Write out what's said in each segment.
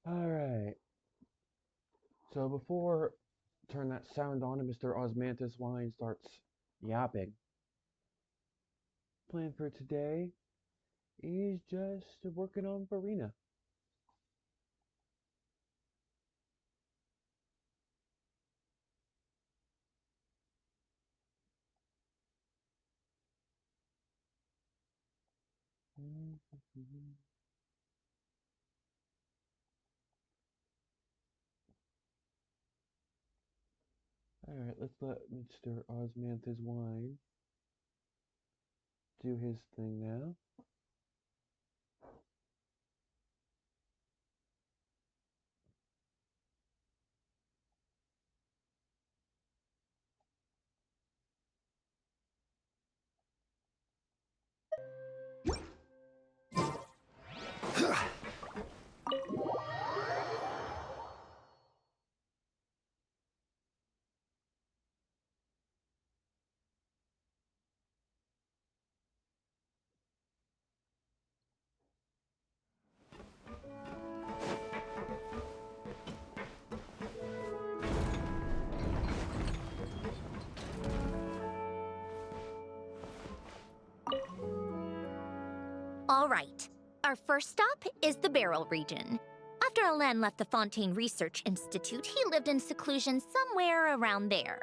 Alright, so before turn that sound on and Mr. Osmanthus Wine starts yapping, plan for today is just working on Furina. Alright, let's let Mr. Osmanthus Wine do his thing now. All right. Our first stop is the Barrel region. After Alain left the Fontaine Research Institute, he lived in seclusion somewhere around there.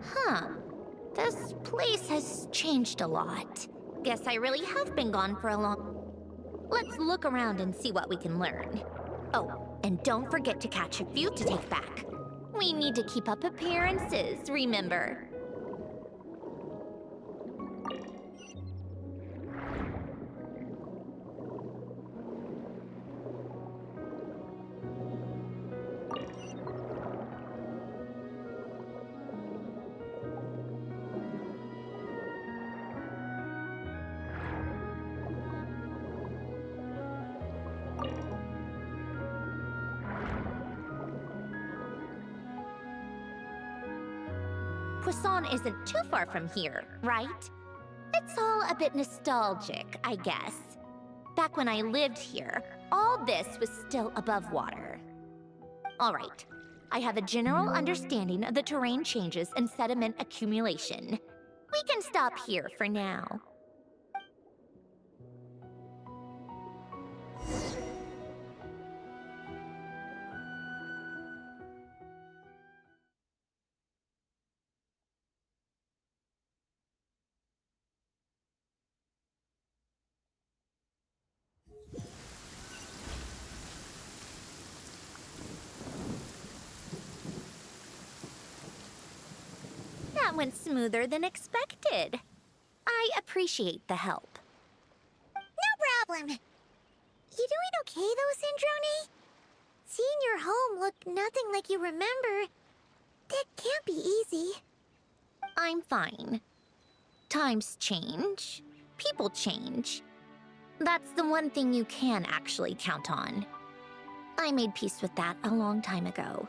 Huh. This place has changed a lot. Guess I really have been gone for a long... Let's look around and see what we can learn. Oh, and don't forget to catch a few to take back. We need to keep up appearances, remember? Poisson isn't too far from here, right? It's all a bit nostalgic, I guess. Back when I lived here, all this was still above water. All right, I have a general understanding of the terrain changes and sediment accumulation. We can stop here for now. That went smoother than expected. I appreciate the help. No problem. You doing okay though, Sandrone? Seeing your home look nothing like you remember, that can't be easy. I'm fine. Times change. People change. That's the one thing you can actually count on. I made peace with that a long time ago.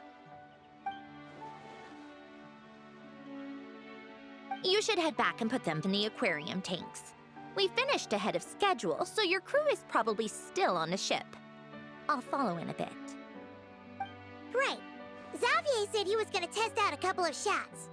You should head back and put them in the aquarium tanks. We finished ahead of schedule, so your crew is probably still on the ship. I'll follow in a bit. Right. Xavier said he was gonna test out a couple of shots.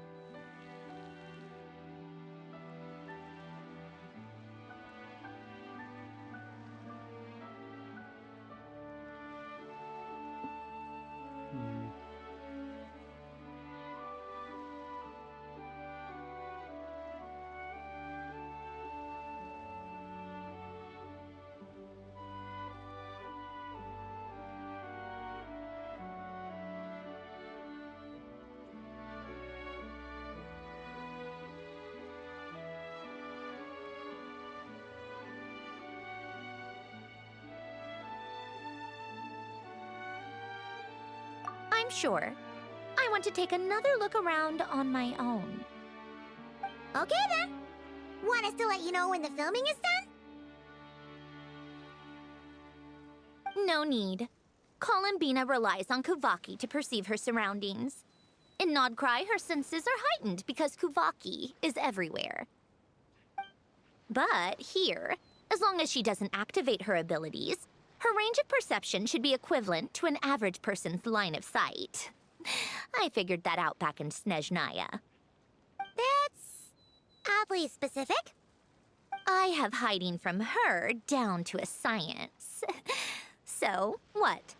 I'm sure. I want to take another look around on my own. Okay then. Want us to let you know when the filming is done? No need. Columbina relies on Kuvaki to perceive her surroundings. In Nodcry, her senses are heightened because Kuvaki is everywhere. But here, as long as she doesn't activate her abilities, her range of perception should be equivalent to an average person's line of sight. I figured that out back in Snezhnaya. That's oddly specific. I have hiding from her down to a science. So, what?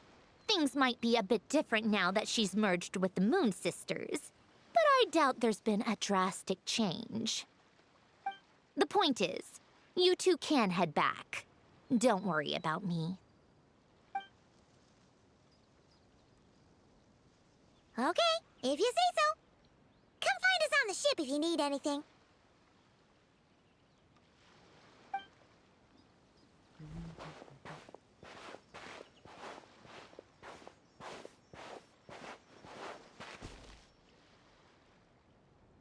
Things might be a bit different now that she's merged with the Moon Sisters, but I doubt there's been a drastic change. The point is, you two can head back. Don't worry about me. Okay, if you say so. Come find us on the ship if you need anything.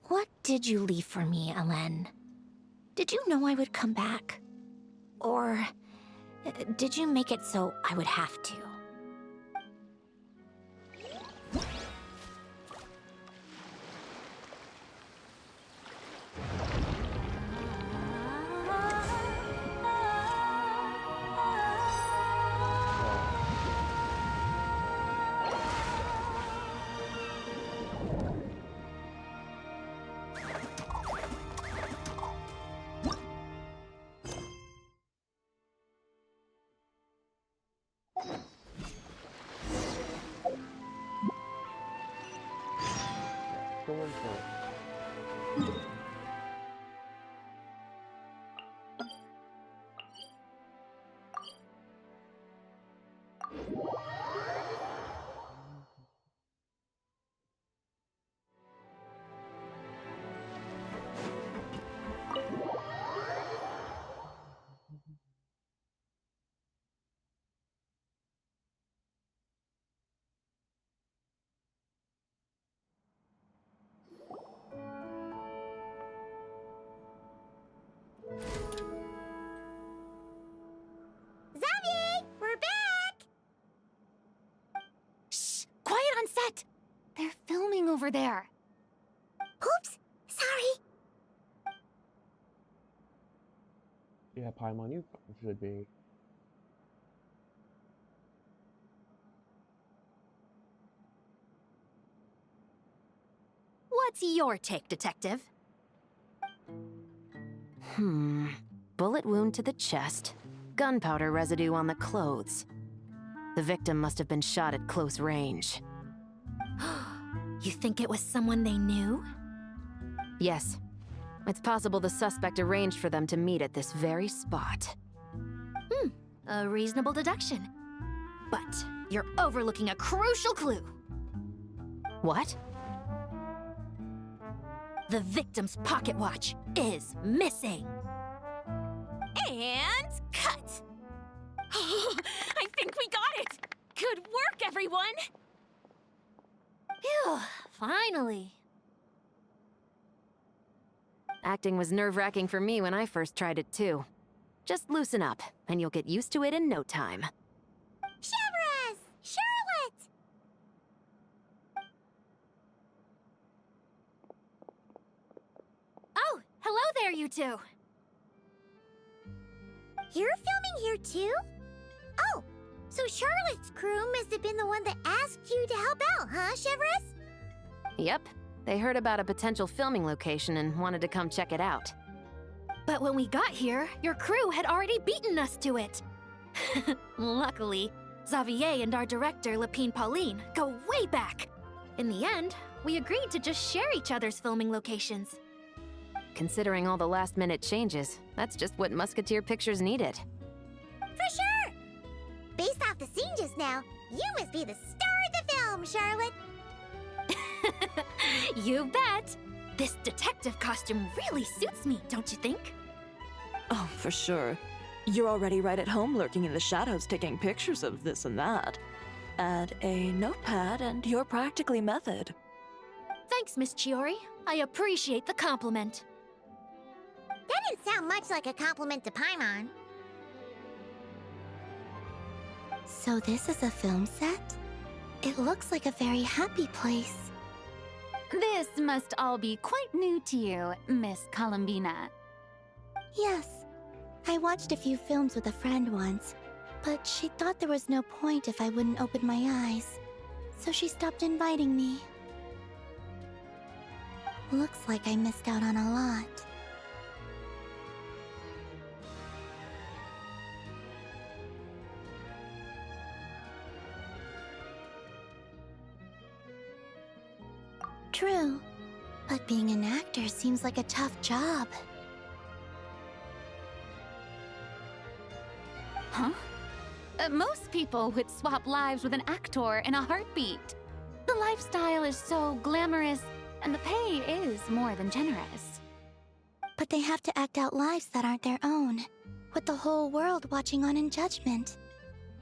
What did you leave for me, Alen? Did you know I would come back? Or did you make it so I would have to? Going for it. Xavier, we're back! Shh! Quiet on set! They're filming over there. Oops, sorry. Yeah, Paimon, you should be. What's your take, Detective? Bullet wound to the chest. Gunpowder residue on the clothes. The victim must have been shot at close range. You think it was someone they knew? Yes. It's possible the suspect arranged for them to meet at this very spot. A reasonable deduction. But you're overlooking a crucial clue. What? The victim's pocket watch is missing. And cut! I think we got it! Good work, everyone! Phew, finally. Acting was nerve-wracking for me when I first tried it too. Just loosen up, and you'll get used to it in no time. Chevres! Charlotte! Oh, hello there, you two. You're filming here too? Oh, so Charlotte's crew must have been the one that asked you to help out, huh, Chevres? Yep. They heard about a potential filming location and wanted to come check it out. But when we got here, your crew had already beaten us to it. Luckily, Xavier and our director, Lapine Pauline, go way back. In the end, we agreed to just share each other's filming locations. Considering all the last-minute changes, that's just what Musketeer Pictures needed. For sure! Based off the scene just now, you must be the star of the film, Charlotte! You bet! This detective costume really suits me, don't you think? Oh, for sure. You're already right at home lurking in the shadows taking pictures of this and that. Add a notepad and you're practically method. Thanks, Miss Chiori. I appreciate the compliment. That didn't sound much like a compliment to Paimon. So this is a film set? It looks like a very happy place. This must all be quite new to you, Miss Columbina. Yes. I watched a few films with a friend once, but she thought there was no point if I wouldn't open my eyes. So she stopped inviting me. Looks like I missed out on a lot. True, but being an actor seems like a tough job. Huh? Most people would swap lives with an actor in a heartbeat. The lifestyle is so glamorous, and the pay is more than generous. But they have to act out lives that aren't their own, with the whole world watching on in judgment.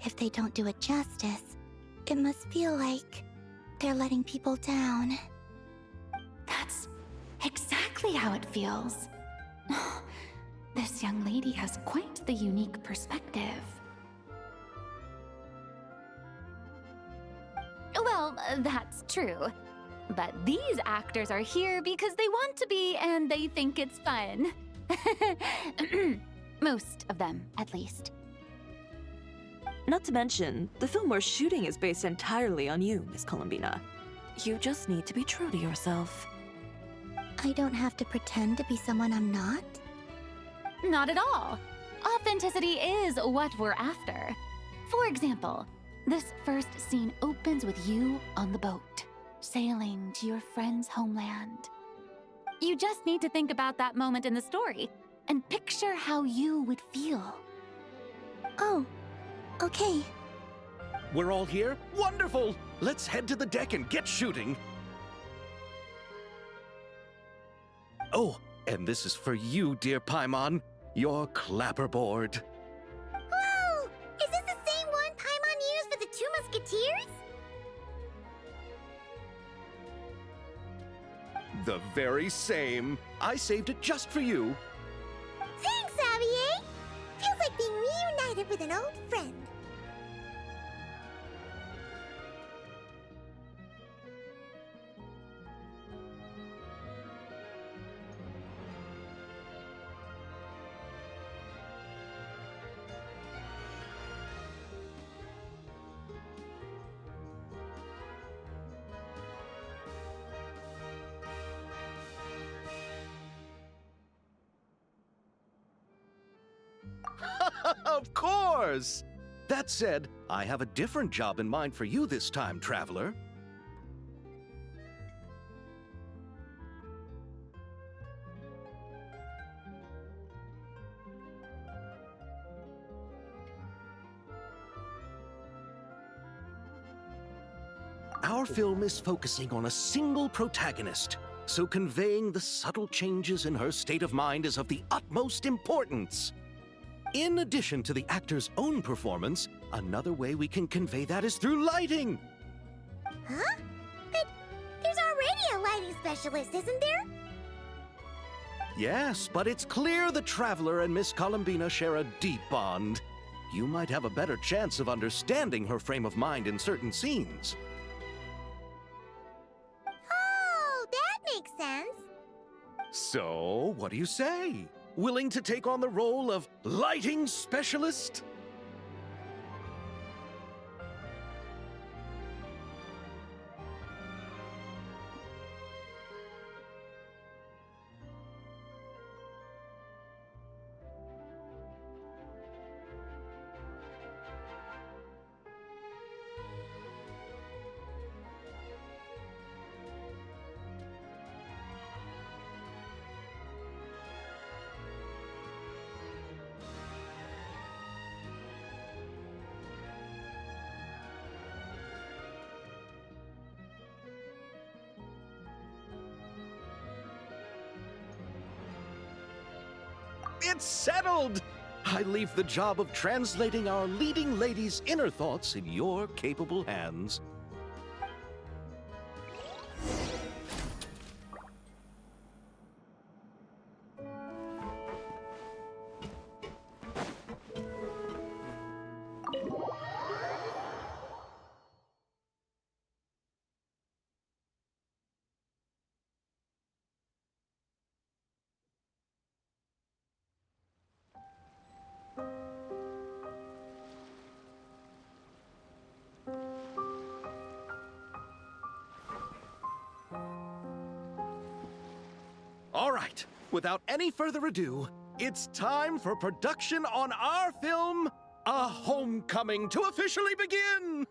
If they don't do it justice, it must feel like they're letting people down. That's exactly how it feels. This young lady has quite the unique perspective. Well, that's true. But these actors are here because they want to be and they think it's fun. Most of them, at least. Not to mention, the film we're shooting is based entirely on you, Miss Columbina. You just need to be true to yourself. I don't have to pretend to be someone I'm not? Not at all. Authenticity is what we're after. For example, this first scene opens with you on the boat, sailing to your friend's homeland. You just need to think about that moment in the story and picture how you would feel. Oh, okay. We're all here? Wonderful! Let's head to the deck and get shooting. Oh, and this is for you, dear Paimon, your clapperboard. Whoa! Is this the same one Paimon used for the Two Musketeers? The very same. I saved it just for you. Thanks, Xavier! Feels like being reunited with an old friend. Of course! That said, I have a different job in mind for you this time, traveler. Our film is focusing on a single protagonist, so conveying the subtle changes in her state of mind is of the utmost importance. In addition to the actor's own performance, another way we can convey that is through lighting. Huh? But there's already a lighting specialist, isn't there? Yes, but it's clear the Traveler and Miss Columbina share a deep bond. You might have a better chance of understanding her frame of mind in certain scenes. Oh, that makes sense. So, what do you say? Willing to take on the role of lighting specialist? It's settled! I leave the job of translating our leading lady's inner thoughts in your capable hands. right, without any further ado, it's time for production on our film, A Homecoming, to officially begin!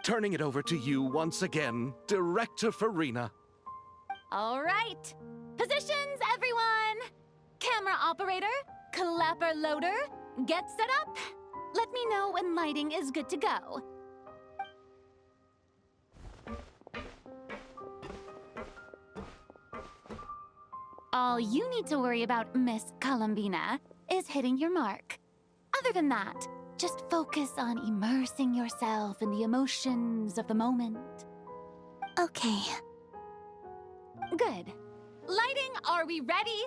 Turning it over to you once again, Director Furina. All right. Positions, everyone. Camera operator, clapper loader, get set up. Let me know when lighting is good to go. All you need to worry about, Miss Columbina, is hitting your mark. Other than that, just focus on immersing yourself in the emotions of the moment. Okay. Good. Lighting, are we ready?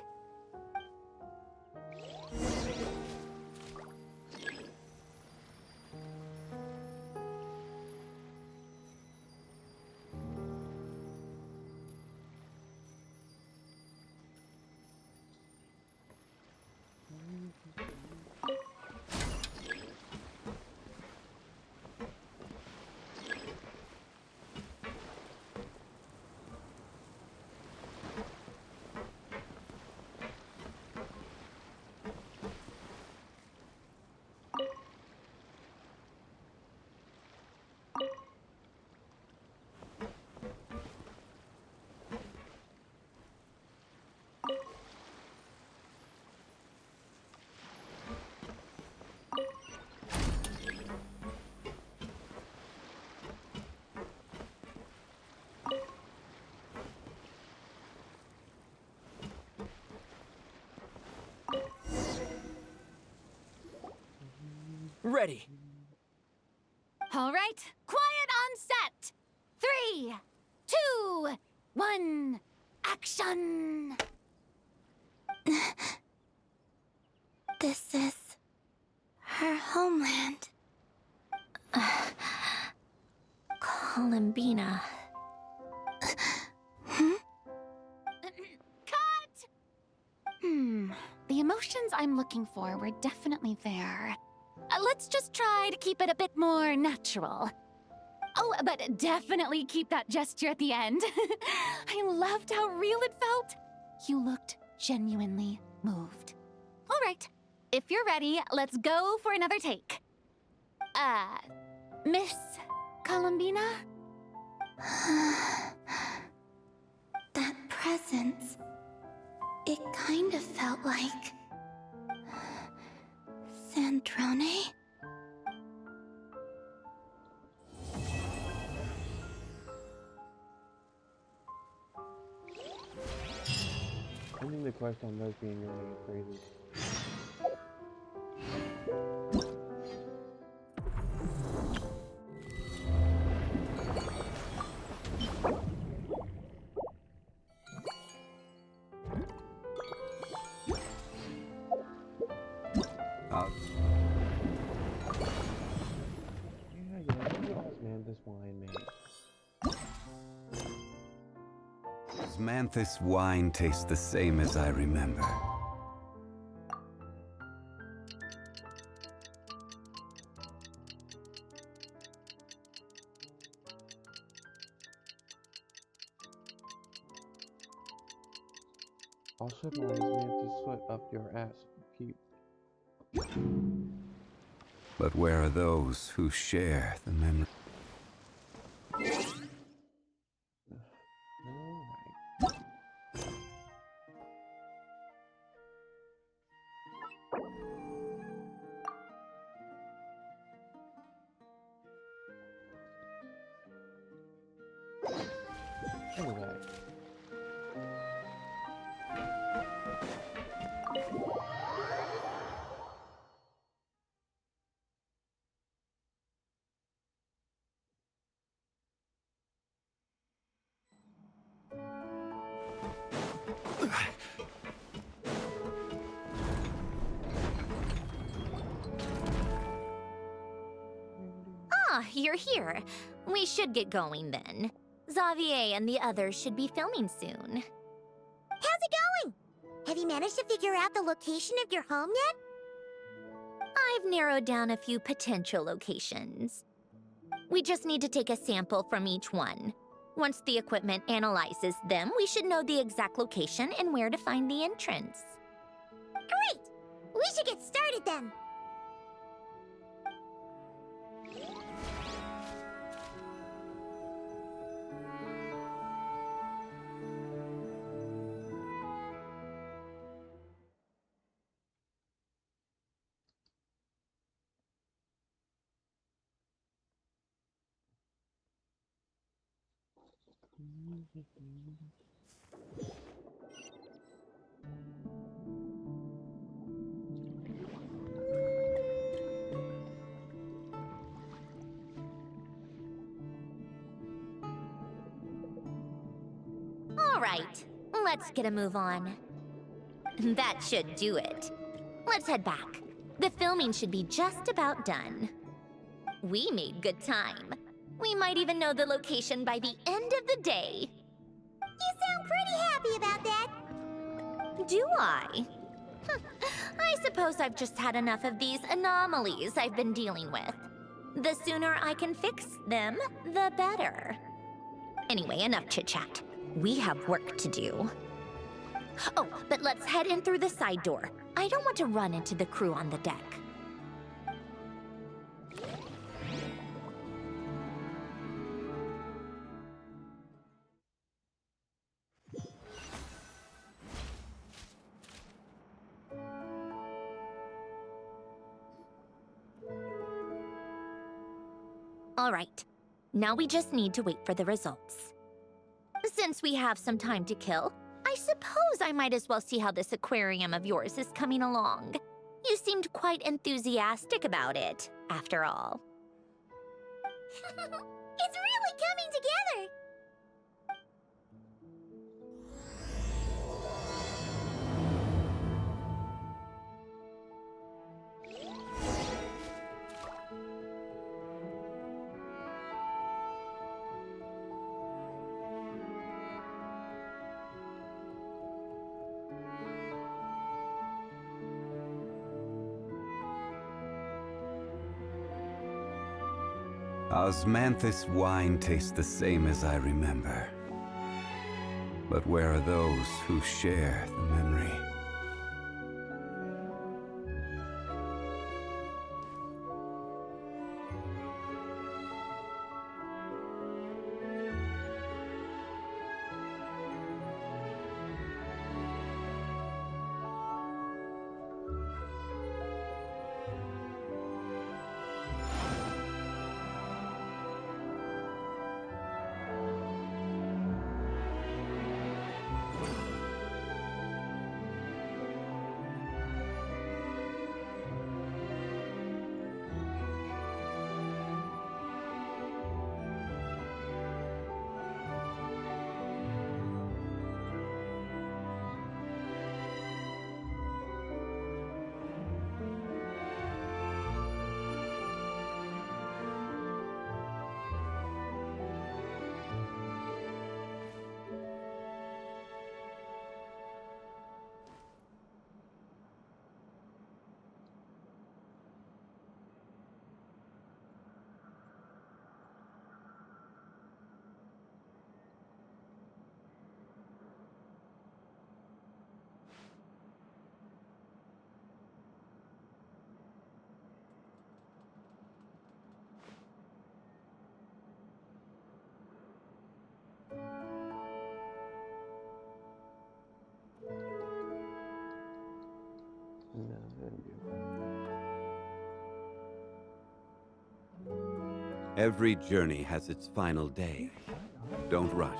Ready. All right, quiet on set. 3, 2, 1, action! This is her homeland. Columbina. Cut! The emotions I'm looking for were definitely there. Let's just try to keep it a bit more natural. Oh, but definitely keep that gesture at the end. I loved how real it felt. You looked genuinely moved. All right, if you're ready, let's go for another take. Miss Columbina? That presence, it kind of felt like Sandrone? Ending the quest on those being really crazy. This wine, man. Osmanthus wine tastes the same as I remember. I'll shove my Osmanthus foot up your ass. Keep. But where are those who share the memory? Ah, you're here. We should get going then. Xavier and the others should be filming soon. How's it going? Have you managed to figure out the location of your home yet? I've narrowed down a few potential locations. We just need to take a sample from each one. Once the equipment analyzes them, we should know the exact location and where to find the entrance. Great! We should get started then. All right, let's get a move on. That should do it. Let's head back. The filming should be just about done. We made good time. We might even know the location by the end of the day. You sound pretty happy about that. Do I? I suppose I've just had enough of these anomalies I've been dealing with. The sooner I can fix them, the better. Anyway, enough chit-chat. We have work to do. Oh, but let's head in through the side door. I don't want to run into the crew on the deck. All right, now we just need to wait for the results. Since we have some time to kill, I suppose I might as well see how this aquarium of yours is coming along. You seemed quite enthusiastic about it, after all. It's really coming together. Osmanthus wine tastes the same as I remember. But where are those who share the memory? No, that'll do. Every journey has its final day. Don't rush.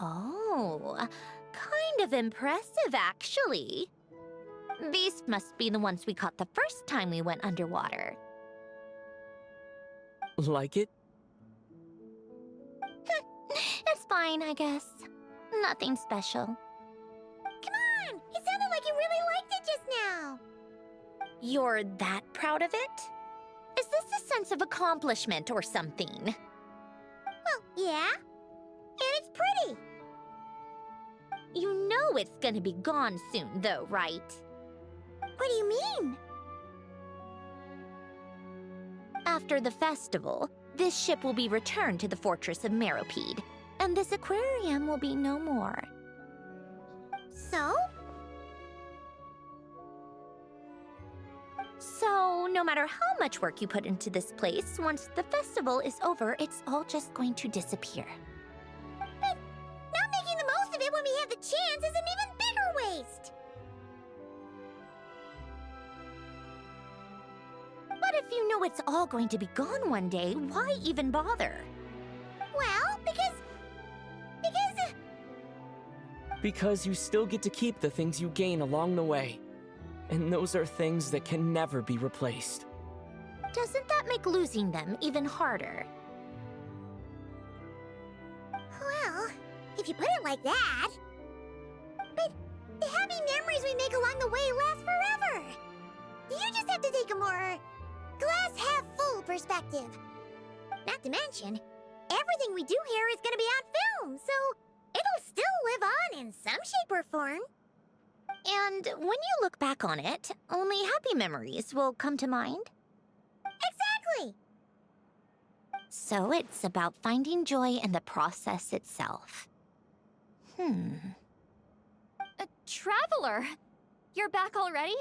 Oh, kind of impressive, actually. These must be the ones we caught the first time we went underwater. Like it? It's fine, I guess. Nothing special. Come on! It sounded like you really liked it just now! You're that proud of it? Is this a sense of accomplishment or something? Well, yeah. And it's pretty! You know it's gonna be gone soon, though, right? What do you mean? After the festival, this ship will be returned to the fortress of Meropide, and this aquarium will be no more. So? So, no matter how much work you put into this place, once the festival is over, it's all just going to disappear. But not making the most of it when we have the chance is an even bigger waste! But if you know it's all going to be gone one day, why even bother? Well, because... Because you still get to keep the things you gain along the way. And those are things that can never be replaced. Doesn't that make losing them even harder? Well, if you put it like that... But the happy memories we make along the way last forever! You just have to take a more... glass-half-full perspective. Not to mention, everything we do here is gonna be on film, so it'll still live on in some shape or form. And when you look back on it, only happy memories will come to mind? Exactly! So it's about finding joy in the process itself. Traveler! You're back already?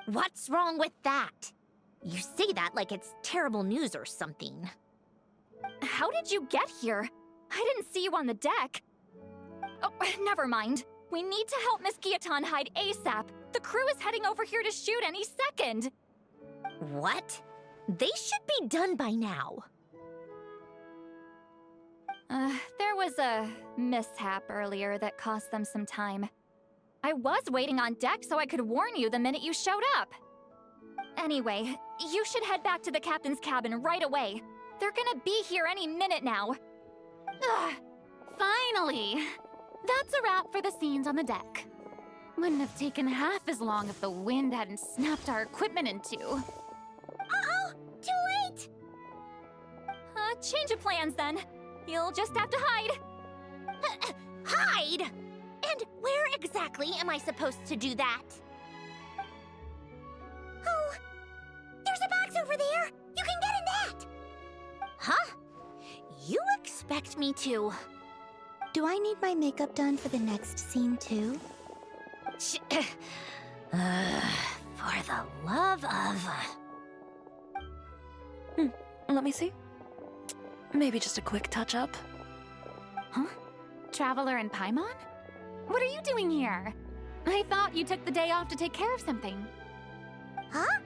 What's wrong with that? You say that like it's terrible news or something. How did you get here? I didn't see you on the deck. Oh, never mind. We need to help Miss Guillotin hide ASAP. The crew is heading over here to shoot any second. What? They should be done by now. There was a mishap earlier that cost them some time. I was waiting on deck so I could warn you the minute you showed up. Anyway, you should head back to the captain's cabin right away. They're gonna be here any minute now. Ugh, finally! That's a wrap for the scenes on the deck. Wouldn't have taken half as long if the wind hadn't snapped our equipment in two. Uh-oh! Too late! Change of plans then. You'll just have to hide. Hide? And where exactly am I supposed to do that? Oh, there's a box over there! You can get in that! Huh? You expect me to... Do I need my makeup done for the next scene too? For the love of... Let me see. Maybe just a quick touch-up. Huh? Traveler and Paimon? What are you doing here? I thought you took the day off to take care of something. Huh?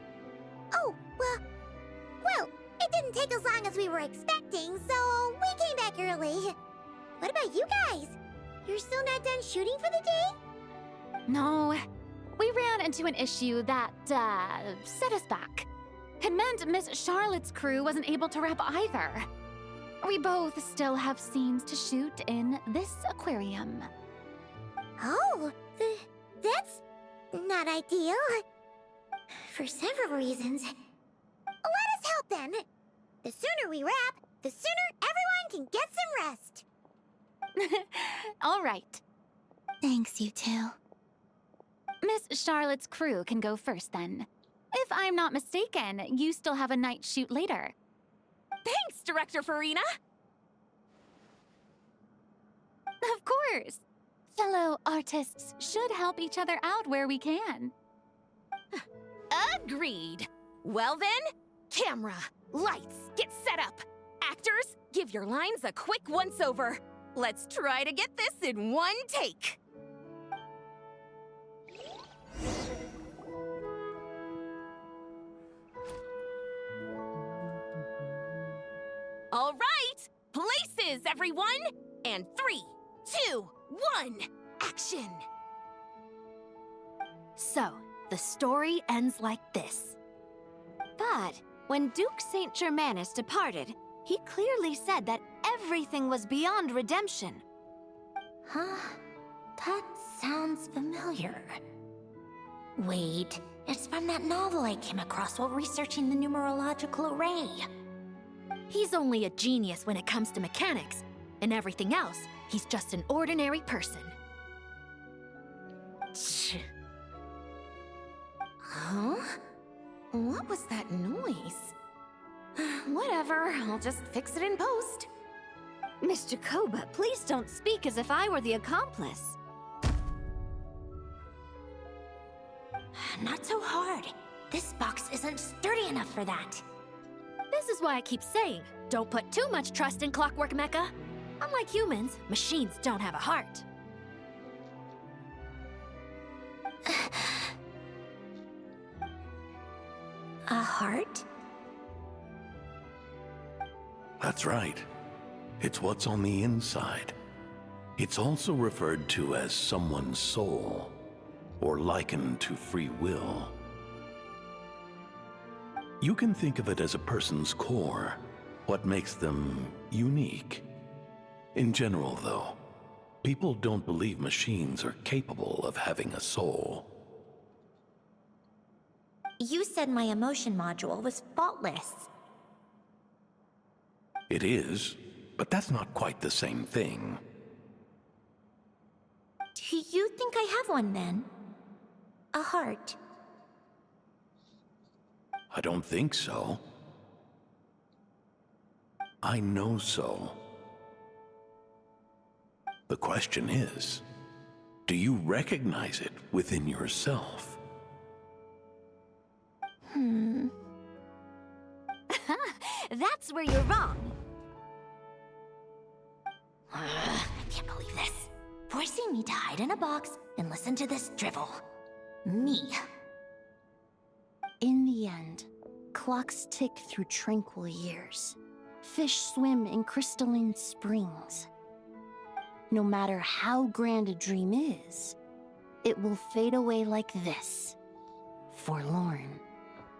Oh, well, it didn't take as long as we were expecting, so we came back early. What about you guys? You're still not done shooting for the day? No, we ran into an issue that, set us back. It meant Miss Charlotte's crew wasn't able to wrap either. We both still have scenes to shoot in this aquarium. Oh, that's not ideal. For several reasons. Let us help then. The sooner we wrap, the sooner everyone can get some rest. All right. Thanks, you two. Miss Charlotte's crew can go first then. If I'm not mistaken, you still have a night shoot later. Thanks, Director Furina! Of course. Fellow artists should help each other out where we can. Agreed. Well then, camera, lights, get set up. Actors, give your lines a quick once-over. Let's try to get this in one take. All right, place is, everyone! And 3, 2, 1, action! So, the story ends like this. But when Duke Saint Germanus departed, he clearly said that everything was beyond redemption. Huh? That sounds familiar. Wait, it's from that novel I came across while researching the numerological array. He's only a genius when it comes to mechanics, and everything else, he's just an ordinary person. Huh? What was that noise? Whatever, I'll just fix it in post. Miss Jacoba, please don't speak as if I were the accomplice. Not so hard. This box isn't sturdy enough for that. This is why I keep saying, don't put too much trust in Clockwork Mecha. Unlike humans, machines don't have a heart. A heart? That's right. It's what's on the inside. It's also referred to as someone's soul, or likened to free will. You can think of it as a person's core, what makes them unique. In general, though, people don't believe machines are capable of having a soul. You said my emotion module was faultless. It is, but that's not quite the same thing. Do you think I have one then? A heart? I don't think so. I know so. The question is, do you recognize it within yourself? That's where you're wrong. I can't believe this. Forcing me to hide in a box and listen to this drivel. Me. In the end, clocks tick through tranquil years. Fish swim in crystalline springs. No matter how grand a dream is, it will fade away like this. Forlorn,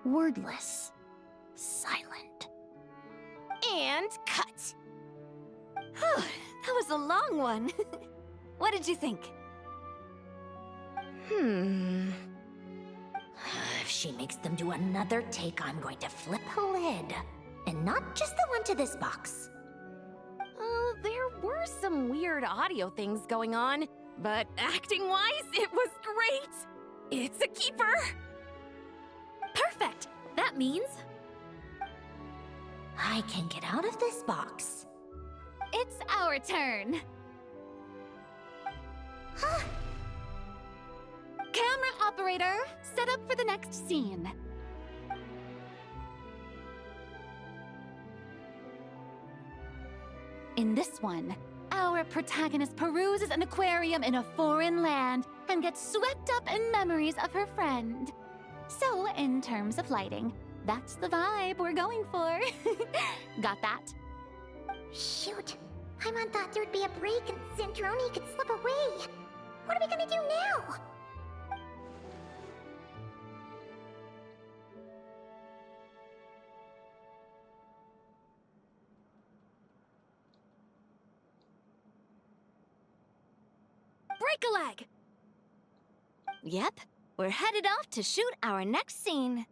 wordless, silent. And cut. Whew, that was a long one. What did you think? If she makes them do another take, I'm going to flip a lid. And not just the one to this box. There were some weird audio things going on, but acting-wise, it was great! It's a keeper! Perfect! That means... I can get out of this box. It's our turn. Huh? Camera operator, set up for the next scene. In this one, our protagonist peruses an aquarium in a foreign land and gets swept up in memories of her friend. So, in terms of lighting, that's the vibe we're going for. Got that? Shoot. Paimon thought there'd be a break and Sandrone could slip away. What are we gonna do now? Break a leg! Yep, we're headed off to shoot our next scene.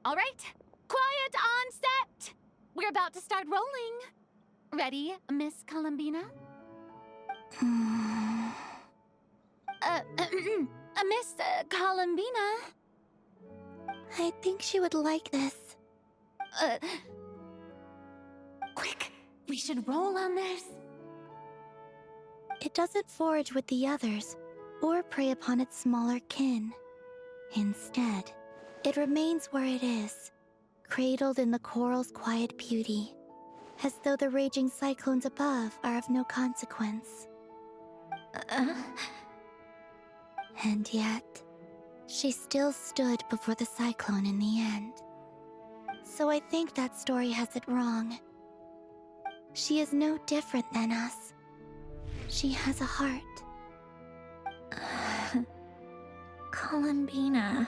All right, quiet on set. We're about to start rolling. Ready, Miss Columbina? Miss Columbina? I think she would like this. Quick, we should roll on this. It doesn't forage with the others, or prey upon its smaller kin. Instead, it remains where it is, cradled in the coral's quiet beauty, as though the raging cyclones above are of no consequence. And yet, She still stood before the cyclone in the end. So I think that story has it wrong. She is no different than us. She has a heart. Columbina.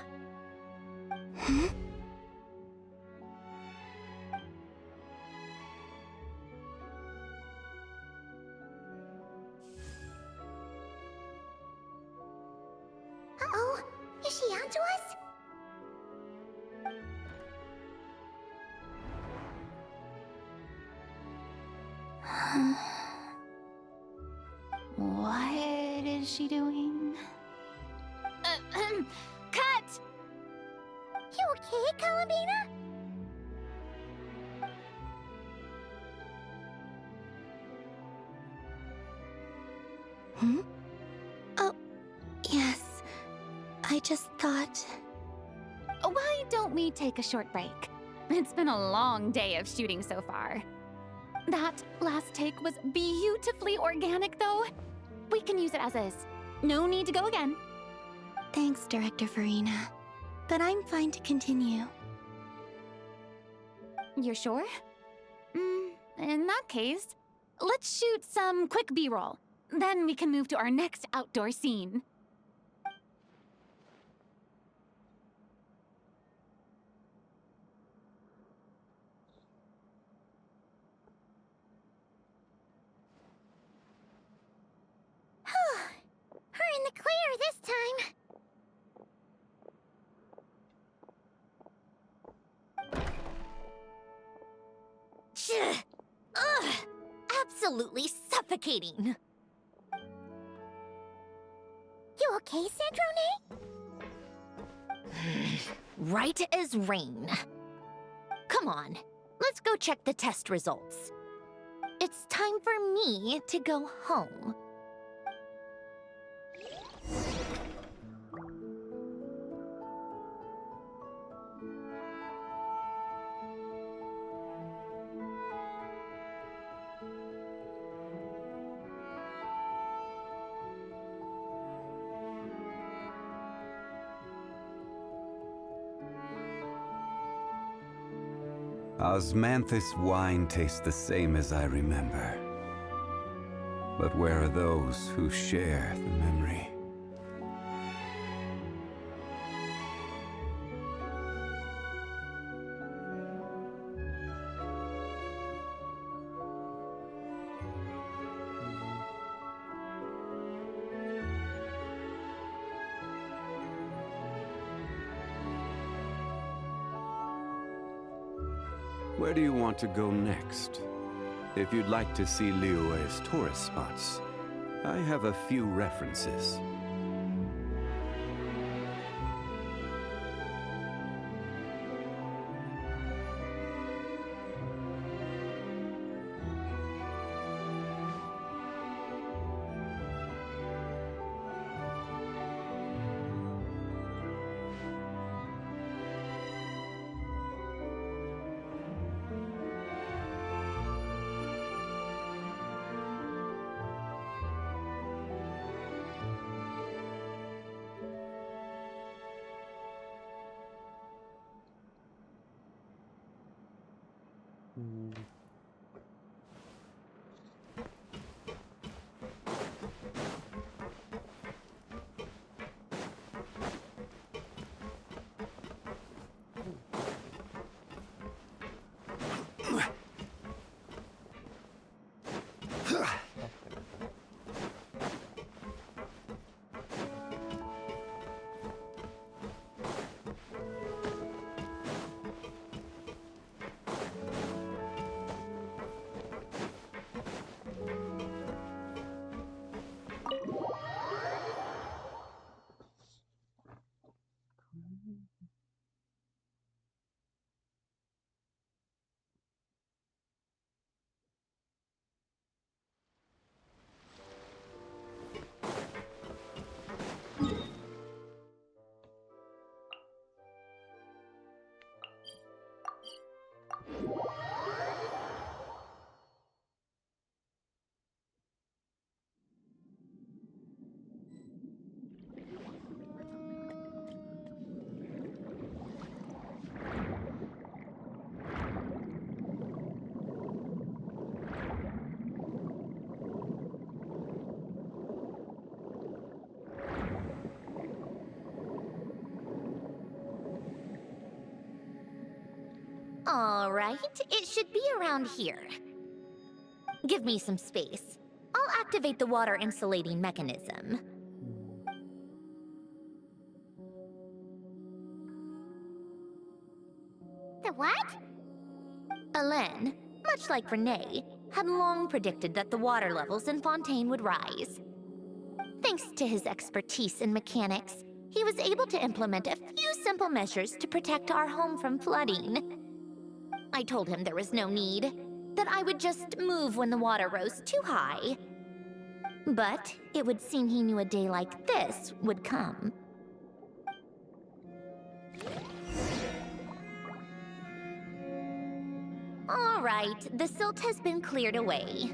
Hmm? Uh-oh, is she onto us? What is she doing? Cut! You okay, Columbina? Hmm? Oh, yes. I just thought... Why don't we take a short break? It's been a long day of shooting so far. That last take was beautifully organic, though. We can use it as is. No need to go again. Thanks, Director Furina. But I'm fine to continue. You're sure? In that case, let's shoot some quick B-roll. Then we can move to our next outdoor scene. We're in the clear this time. Ugh! Absolutely suffocating. You okay, Sandrone? Right as rain. Come on, let's go check the test results. It's time for me to go home. Osmanthus wine tastes the same as I remember. But where are those who share the memory? Where do you want to go next? If you'd like to see Liyue's tourist spots, I have a few references. All right, it should be around here. Give me some space. I'll activate the water insulating mechanism. The what? Alain, much like Renee, had long predicted that the water levels in Fontaine would rise. Thanks to his expertise in mechanics, he was able to implement a few simple measures to protect our home from flooding. I told him there was no need, that I would just move when the water rose too high. But it would seem he knew a day like this would come. All right, the silt has been cleared away.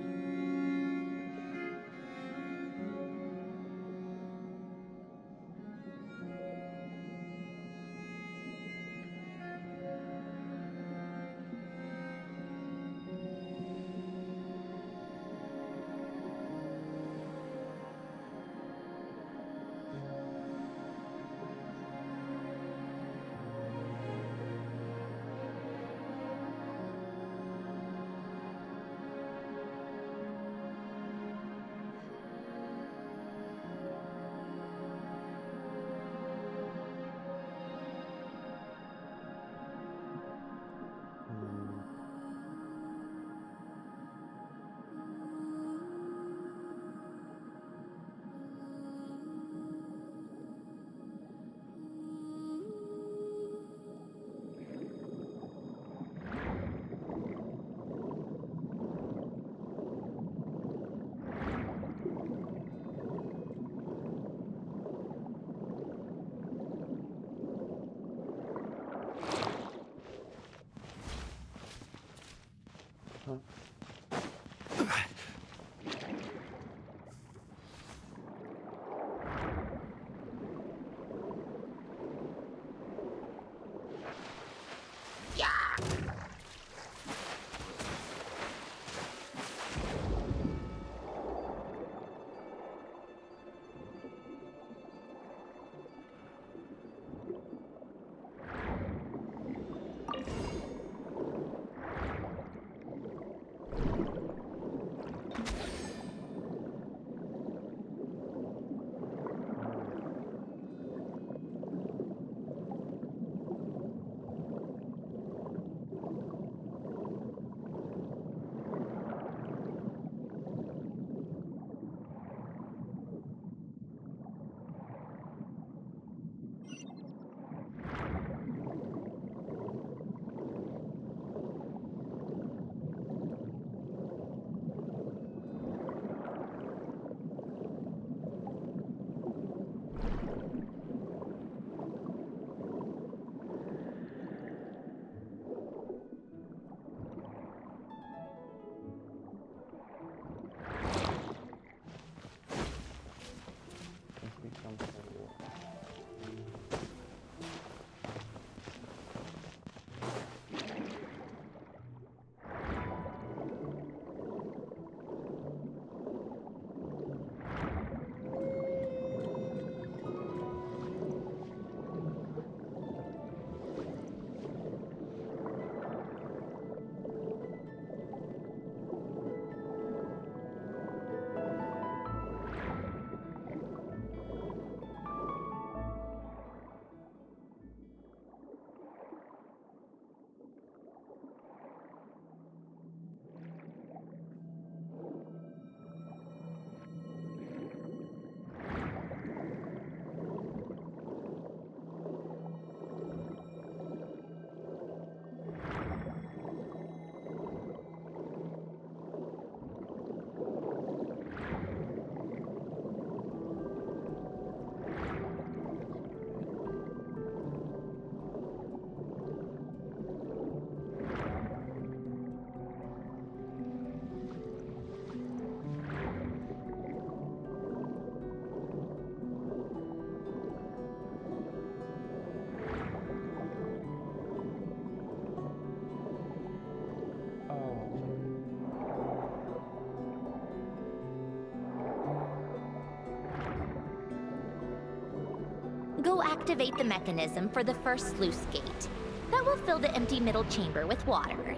Go activate the mechanism for the first sluice gate. That will fill the empty middle chamber with water.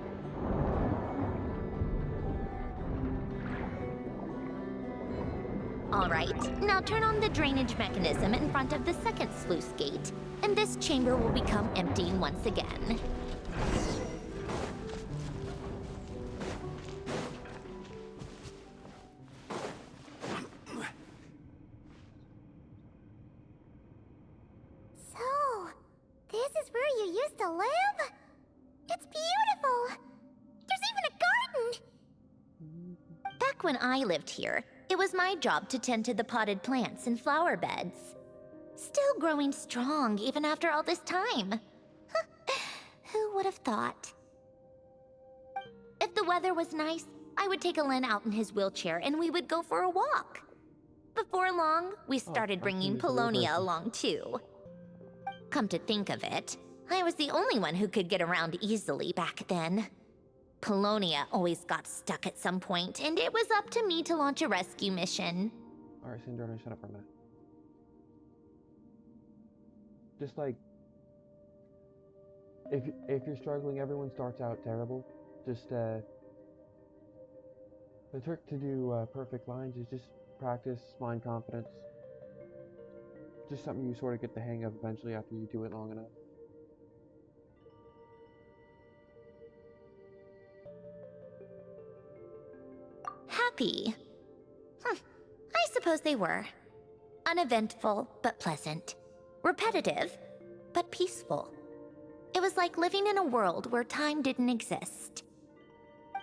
All right, now turn on the drainage mechanism in front of the second sluice gate, and this chamber will become empty once again. So, this is where you used to live? It's beautiful! There's even a garden! Back when I lived here, it was my job to tend to the potted plants and flower beds. Still growing strong even after all this time. Who would have thought? If the weather was nice, I would take Alen out in his wheelchair and we would go for a walk. Before long, we started bringing Polonia along too. Come to think of it, I was the only one who could get around easily back then. Polonia always got stuck at some point, and it was up to me to launch a rescue mission. Alright, Sandrone, shut up for a minute. Just like, if you're struggling, everyone starts out terrible. Just, the trick to do perfect lines is just practice, mind confidence. Just something you sort of get the hang of eventually after you do it long enough. Happy. I suppose they were. Uneventful, but pleasant. Repetitive, but peaceful. It was like living in a world where time didn't exist.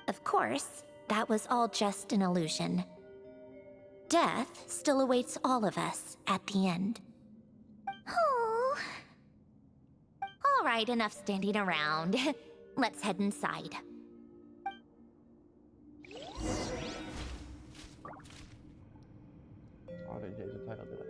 Of course, that was all just an illusion. Death still awaits all of us at the end. Oh. All right, enough standing around. Let's head inside. Oh, I didn't change the title, did I?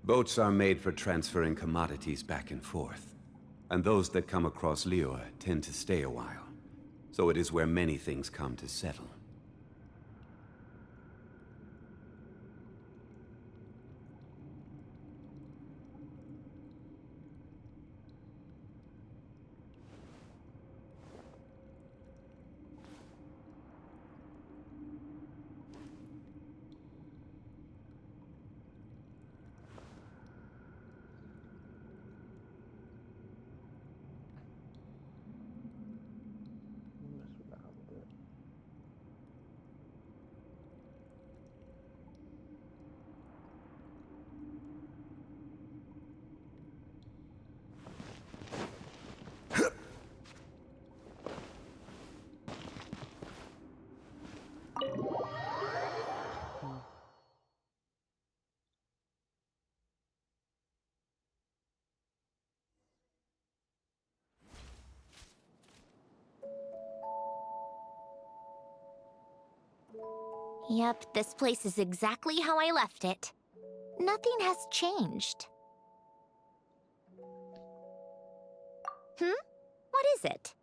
Boats are made for transferring commodities back and forth, and those that come across Lior tend to stay a while, so it is where many things come to settle. Mess with that a little bit. Yep, this place is exactly how I left it. Nothing has changed. What is it?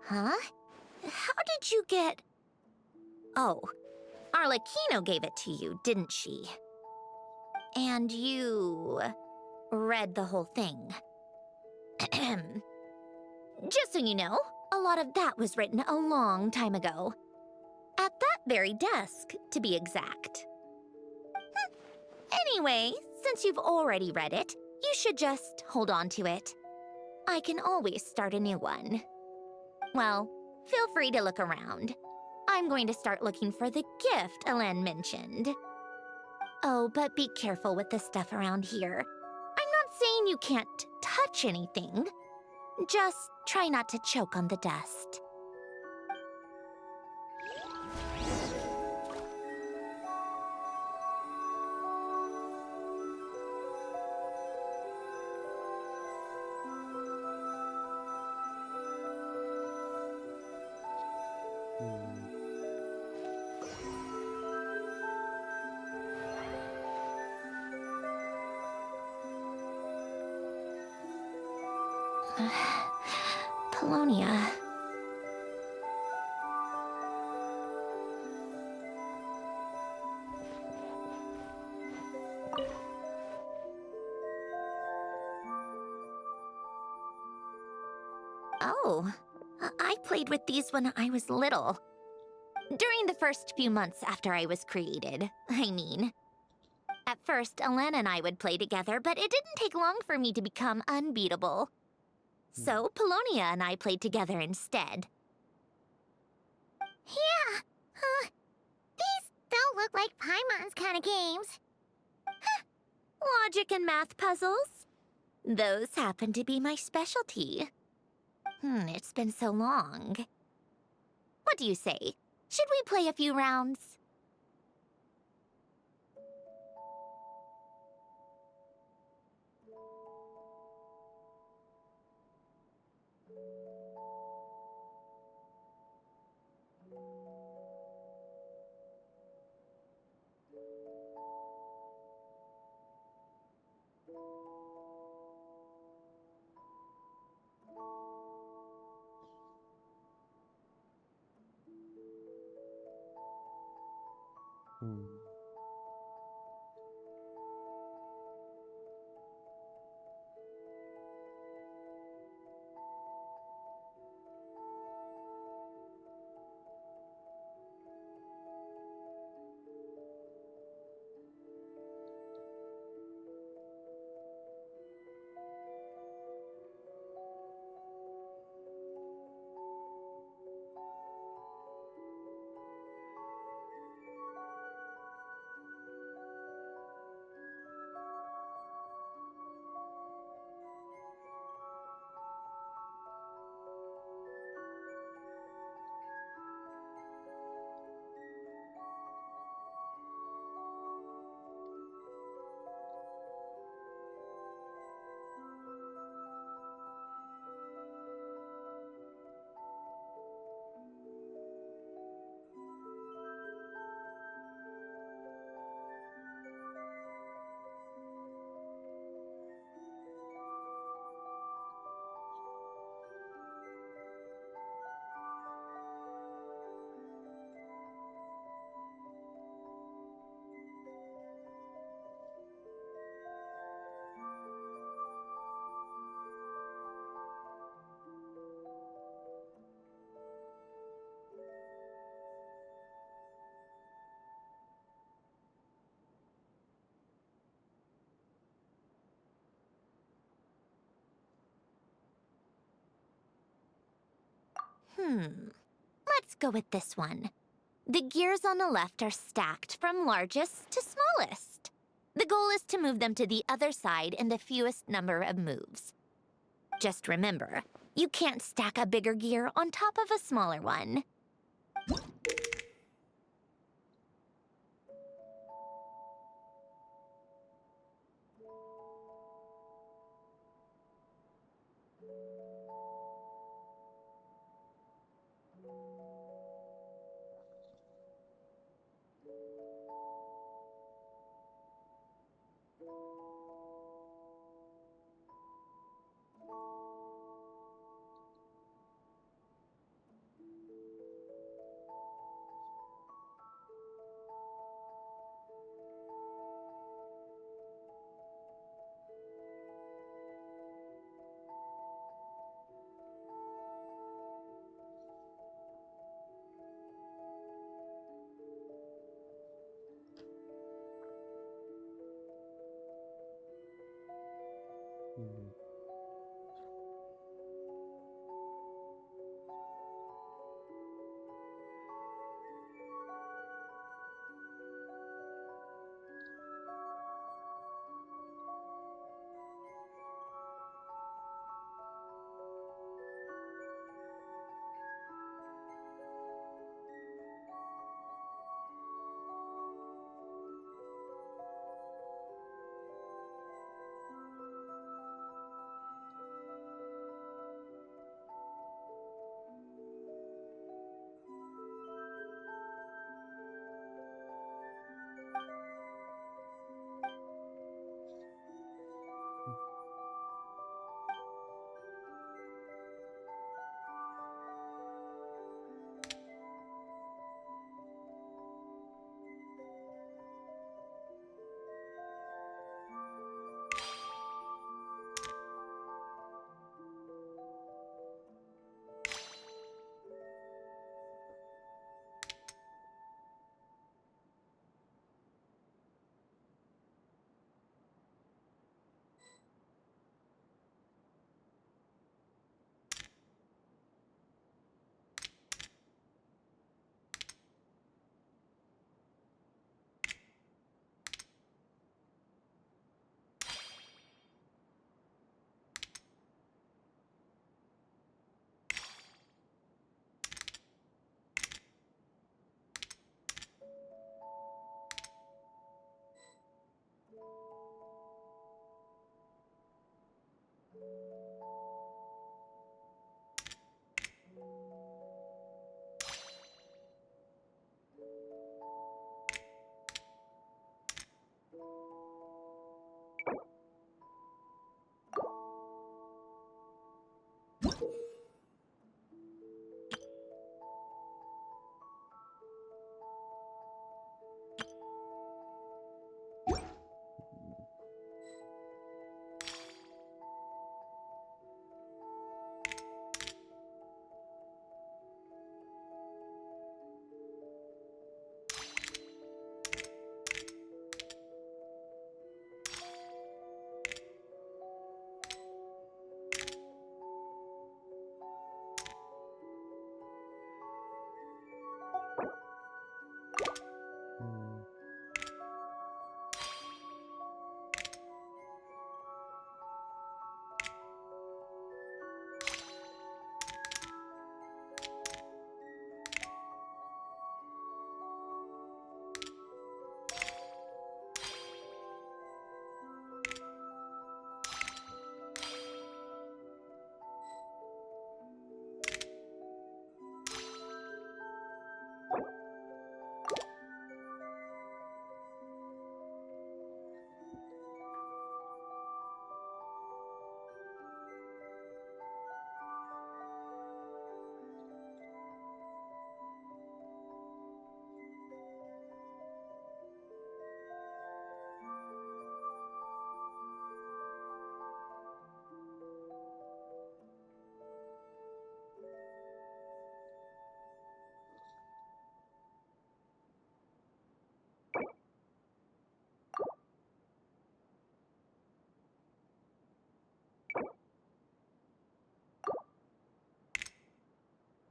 Huh? How did you get... Oh, Arlecchino gave it to you, didn't she? And you... read the whole thing. Just so you know, a lot of that was written a long time ago. At that very desk, to be exact. Anyway, since you've already read it, you should just hold on to it. I can always start a new one. Well, feel free to look around. I'm going to start looking for the gift Alen mentioned. Oh, but be careful with the stuff around here. I'm not saying you can't touch anything. Just try not to choke on the dust. Polonia. Oh, I played with these when I was little. During the first few months after I was created, I mean. At first, Elena and I would play together, but it didn't take long for me to become unbeatable. So, Polonia and I played together instead. Yeah, these don't look like Paimon's kind of games. Logic and math puzzles? Those happen to be my specialty. It's been so long. What do you say? Should we play a few rounds? Let's go with this one. The gears on the left are stacked from largest to smallest. The goal is to move them to the other side in the fewest number of moves. Just remember, you can't stack a bigger gear on top of a smaller one.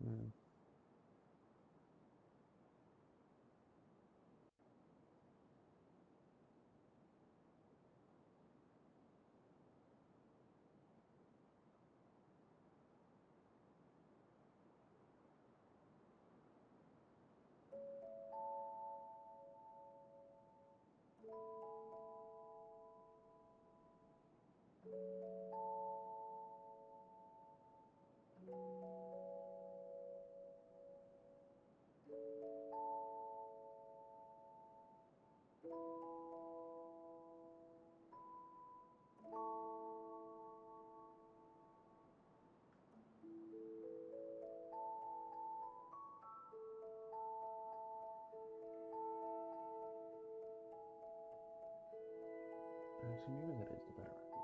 Hmm. So maybe that is the better idea.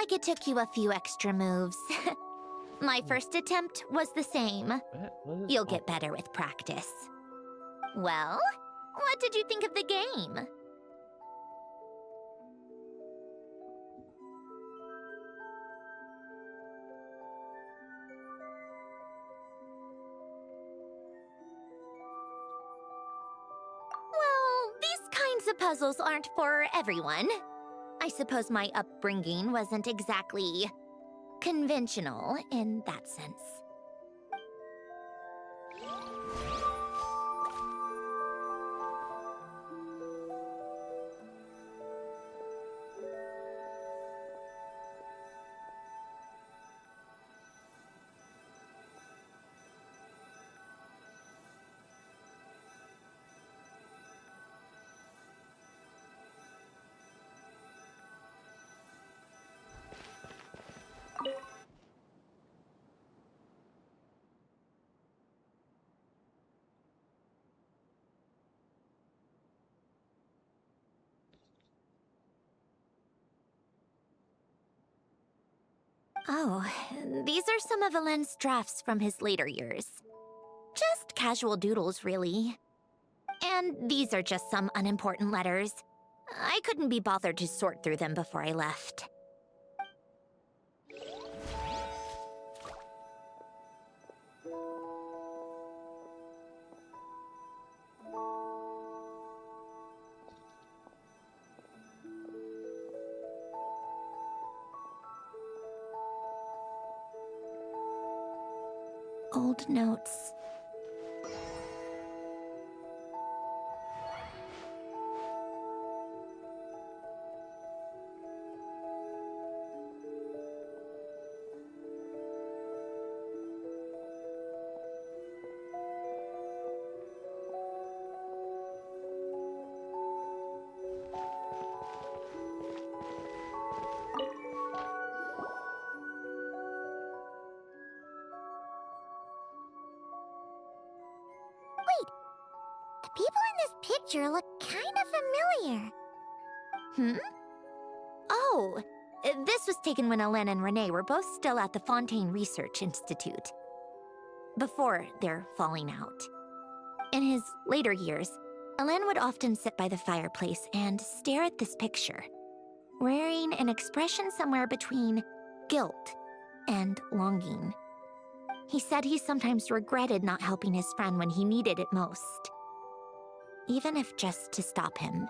like it took you a few extra moves. My first attempt was the same. You'll get better with practice. Well, what did you think of the game? Well, these kinds of puzzles aren't for everyone. I suppose my upbringing wasn't exactly conventional in that sense. Oh, these are some of Alen's drafts from his later years. Just casual doodles, really. And these are just some unimportant letters. I couldn't be bothered to sort through them before I left. Old notes. The people in this picture look kind of familiar. Hmm? Oh, this was taken when Alen and Renee were both still at the Fontaine Research Institute. Before their falling out. In his later years, Alen would often sit by the fireplace and stare at this picture, wearing an expression somewhere between guilt and longing. He said he sometimes regretted not helping his friend when he needed it most. Even if just to stop him.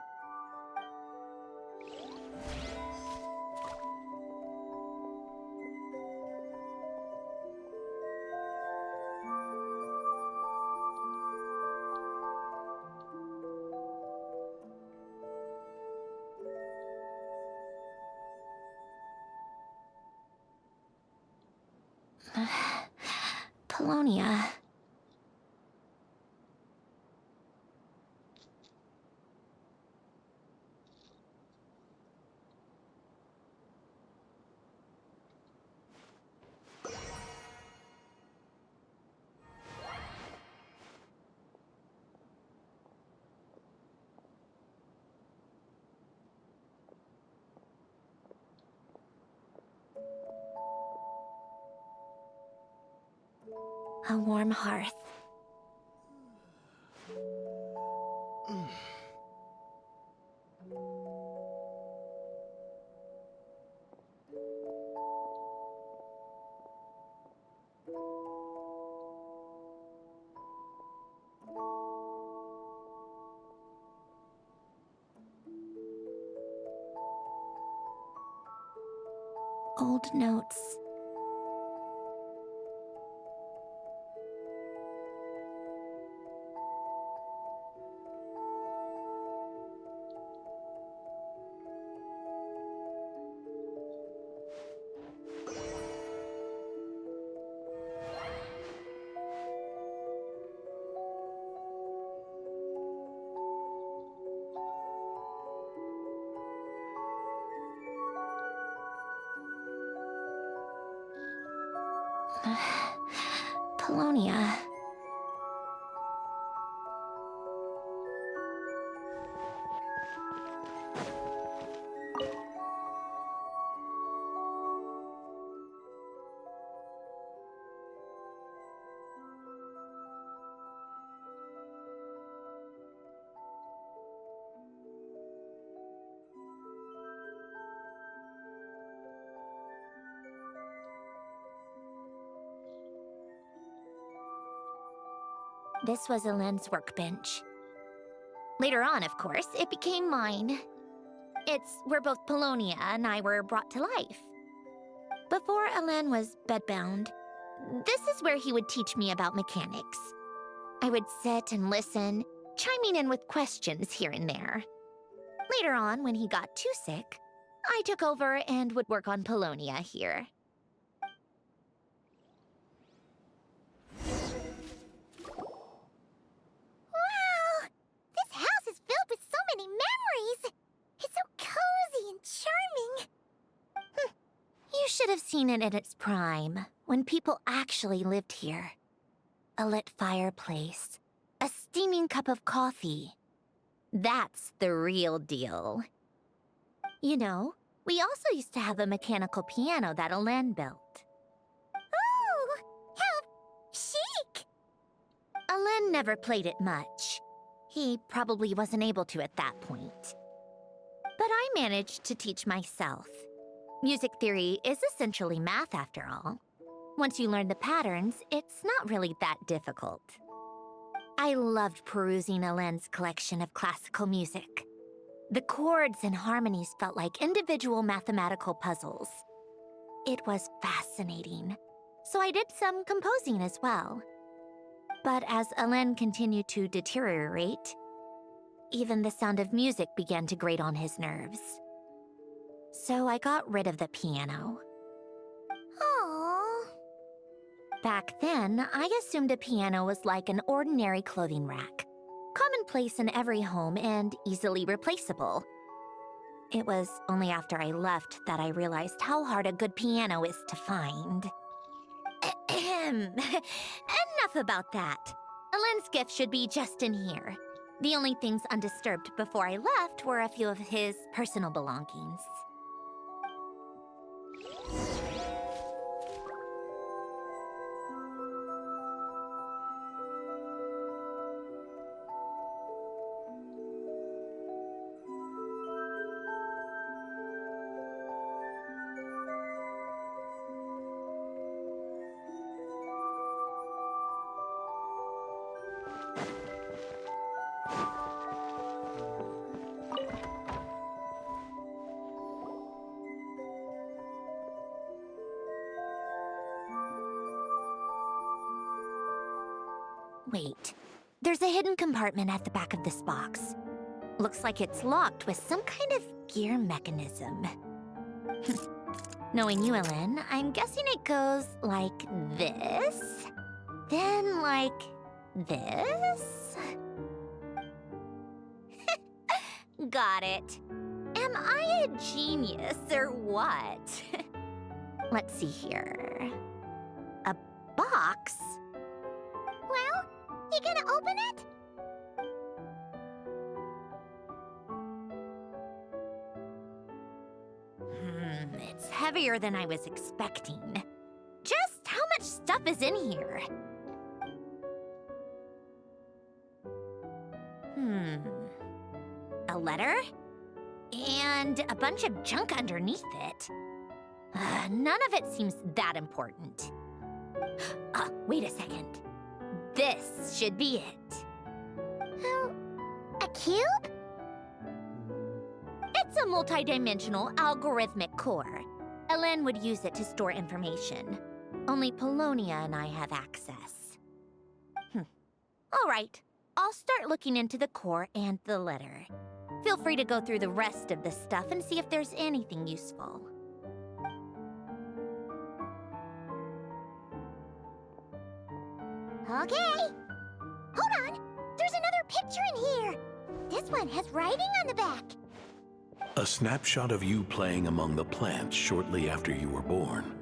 Polonia. A warm hearth. Old notes. Polonia. This was Elend's workbench. Later on, of course, it became mine. It's where both Polonia and I were brought to life. Before Elend was bedbound, this is where he would teach me about mechanics. I would sit and listen, chiming in with questions here and there. Later on, when he got too sick, I took over and would work on Polonia here. Wow! This house is filled with so many memories! It's so cozy and charming! You should have seen it in its prime, when people actually lived here. A lit fireplace, a steaming cup of coffee. That's the real deal. You know, we also used to have a mechanical piano that Elend built. Oh, how chic! Elend never played it much. He probably wasn't able to at that point. But I managed to teach myself. Music theory is essentially math after all. Once you learn the patterns, it's not really that difficult. I loved perusing Elend's collection of classical music. The chords and harmonies felt like individual mathematical puzzles. It was fascinating, so I did some composing as well. But as Elend continued to deteriorate, even the sound of music began to grate on his nerves. So I got rid of the piano. Aww. Back then, I assumed a piano was like an ordinary clothing rack, commonplace in every home and easily replaceable. It was only after I left that I realized how hard a good piano is to find. Enough about that. Elend's gift should be just in here. The only things undisturbed before I left were a few of his personal belongings. Wait, there's a hidden compartment at the back of this box. Looks like it's locked with some kind of gear mechanism. Knowing you, Elend, I'm guessing it goes like this, then like this. Got it. Am I a genius or what? Let's see here. A box? Well, you gonna open it? It's heavier than I was expecting. Just how much stuff is in here? A letter? And a bunch of junk underneath it. None of it seems that important. Wait a second. This should be it. Oh, a cube? It's a multi-dimensional algorithmic core. Elend would use it to store information. Only Polonia and I have access. All right, I'll start looking into the core and the letter. Feel free to go through the rest of the stuff and see if there's anything useful. Okay. Hold on. There's another picture in here. This one has writing on the back. A snapshot of you playing among the plants shortly after you were born.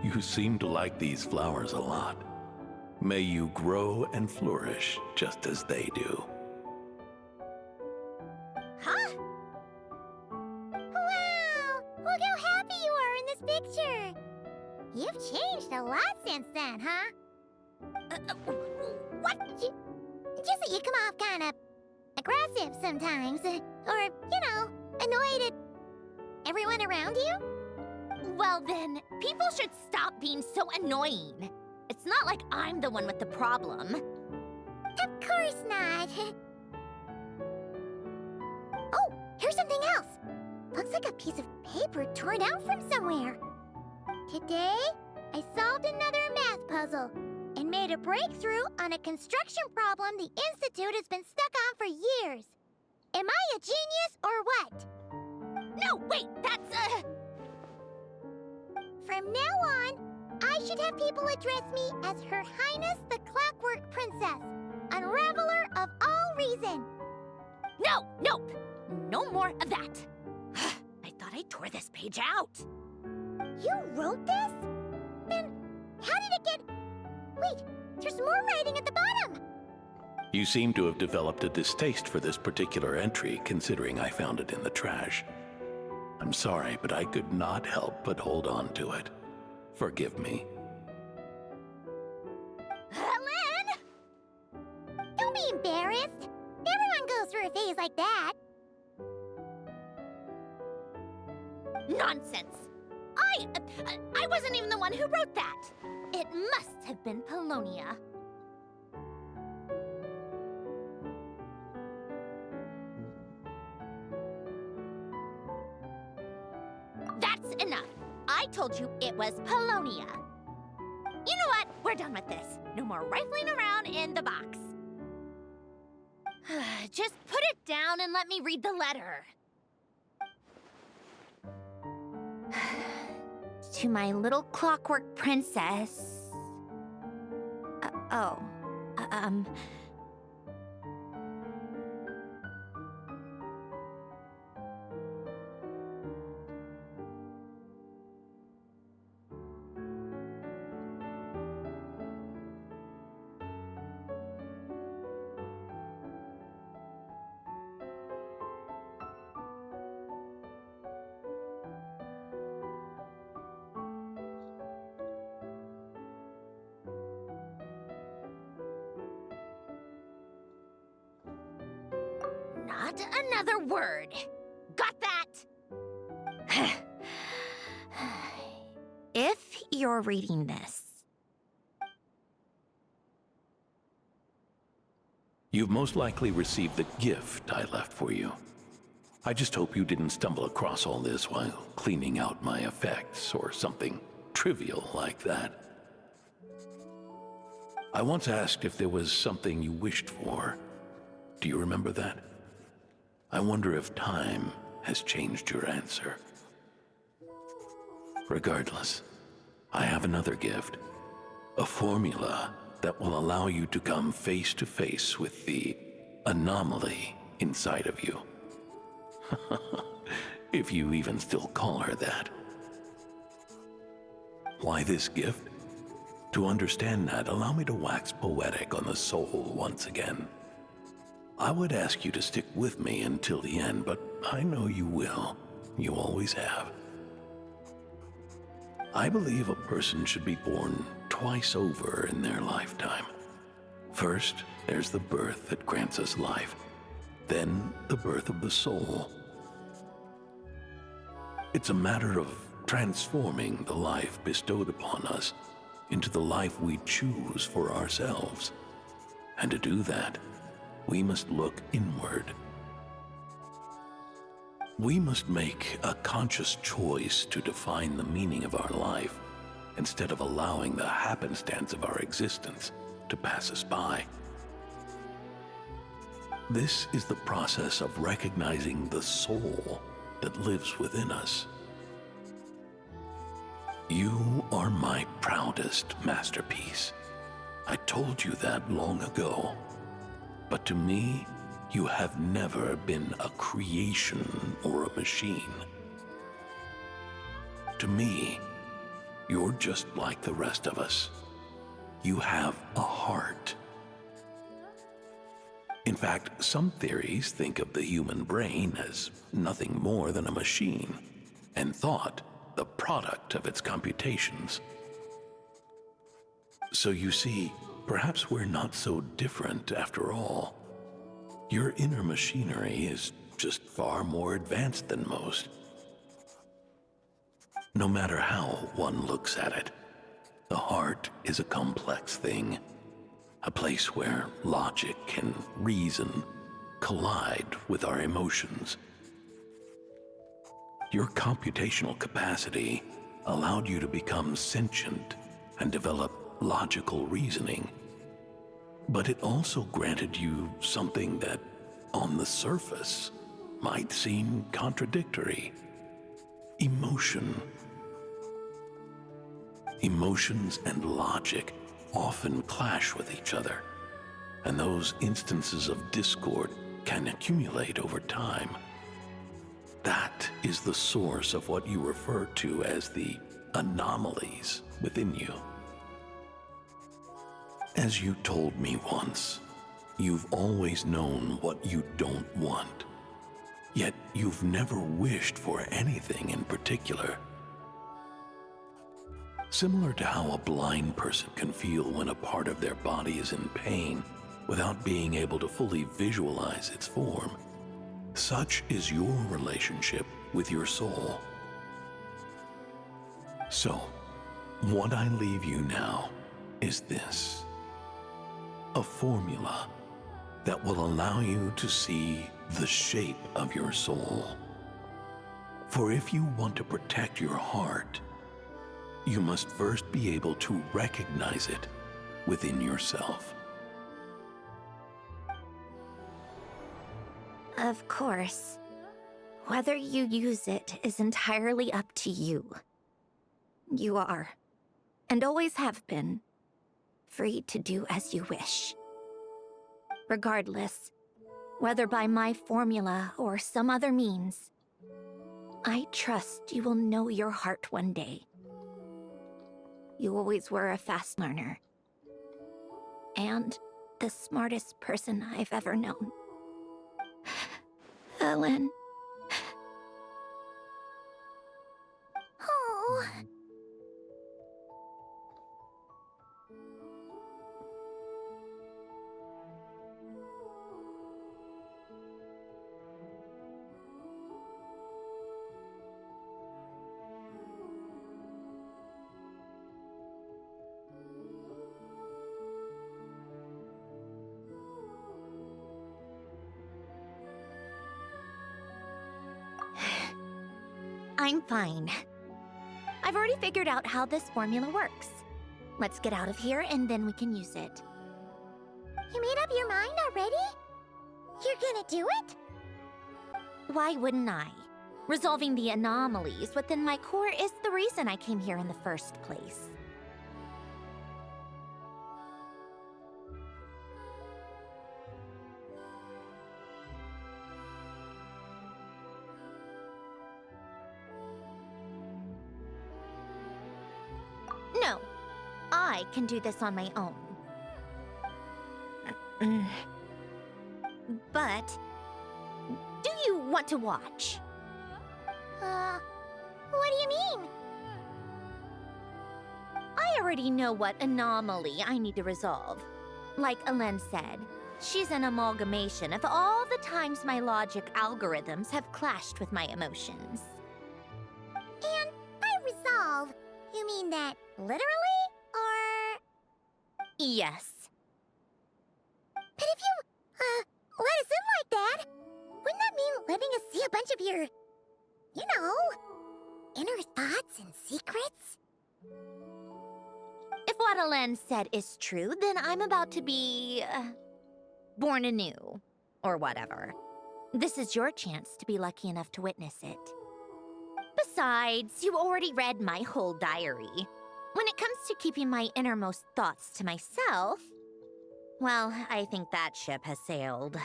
You seem to like these flowers a lot. May you grow and flourish just as they do. Huh? Wow! Look how happy you are in this picture. You've changed a lot since then, huh? What? Just that you come off kind of aggressive sometimes, or, you know, annoyed at everyone around you? Well then, people should stop being so annoying. It's not like I'm the one with the problem. course not. Oh, here's something else. Looks like a piece of paper torn out from somewhere. Today, I solved another math puzzle and made a breakthrough on a construction problem the Institute has been stuck on for years. Am I a genius or what? No, wait, that's From now on, I should have people address me as Her Highness the Clockwork Princess, Unraveler of all reason. Nope. No more of that. I thought I tore this page out. You wrote this? Then how did it get... Wait, there's more writing at the bottom. You seem to have developed a distaste for this particular entry, considering I found it in the trash. I'm sorry, but I could not help but hold on to it. Forgive me. Lynn! Don't be embarrassed. Everyone goes through a phase like that. Nonsense. I wasn't even the one who wrote that. It must have been Polonia. That's enough. I told you it was Polonia. You know what? We're done with this. No more rifling around in the box. Just put it down and let me read the letter. To my little clockwork princess. Not another word. Got that? If you're reading this, You've most likely received the gift I left for you. I just hope you didn't stumble across all this while cleaning out my effects or something trivial like that. I once asked if there was something you wished for. Do you remember that? I wonder if time has changed your answer. Regardless, I have another gift. A formula that will allow you to come face to face with the anomaly inside of you. If you even still call her that. Why this gift? To understand that, allow me to wax poetic on the soul once again. I would ask you to stick with me until the end, but I know you will. You always have. I believe a person should be born twice over in their lifetime. First, there's the birth that grants us life. Then, the birth of the soul. It's a matter of transforming the life bestowed upon us into the life we choose for ourselves. And to do that, we must look inward. We must make a conscious choice to define the meaning of our life instead of allowing the happenstance of our existence to pass us by. This is the process of recognizing the soul that lives within us. You are my proudest masterpiece. I told you that long ago. But to me, you have never been a creation or a machine. To me, you're just like the rest of us. You have a heart. In fact, some theories think of the human brain as nothing more than a machine, and thought the product of its computations. So you see, perhaps we're not so different after all. Your inner machinery is just far more advanced than most. No matter how one looks at it, the heart is a complex thing, a place where logic and reason collide with our emotions. Your computational capacity allowed you to become sentient and develop logical reasoning. But it also granted you something that, on the surface, might seem contradictory: emotion. Emotions and logic often clash with each other, and those instances of discord can accumulate over time. That is the source of what you refer to as the anomalies within you. As you told me once, you've always known what you don't want, yet you've never wished for anything in particular. Similar to how a blind person can feel when a part of their body is in pain without being able to fully visualize its form, such is your relationship with your soul. So, what I leave you now is this: a formula that will allow you to see the shape of your soul. For if you want to protect your heart, you must first be able to recognize it within yourself. Of course. Whether you use it is entirely up to you. You are, and always have been, free to do as you wish. Regardless, whether by my formula or some other means, I trust you will know your heart one day. You always were a fast learner, and the smartest person I've ever known. Ellen. Oh. I'm fine. I've already figured out how this formula works. Let's get out of here and then we can use it. You made up your mind already? You're gonna do it? Why wouldn't I? Resolving the anomalies within my core is the reason I came here in the first place. No, I can do this on my own. But, do you want to watch? What do you mean? I already know what anomaly I need to resolve. Like Alen said, she's an amalgamation of all the times my logic algorithms have clashed with my emotions. And by resolve, you mean that literally, or...? Yes. But if you, let us in like that, wouldn't that mean letting us see a bunch of your, you know, inner thoughts and secrets? If what Alen said is true, then I'm about to be... born anew. Or whatever. This is your chance to be lucky enough to witness it. Besides, you already read my whole diary. When it comes to keeping my innermost thoughts to myself, well, I think that ship has sailed.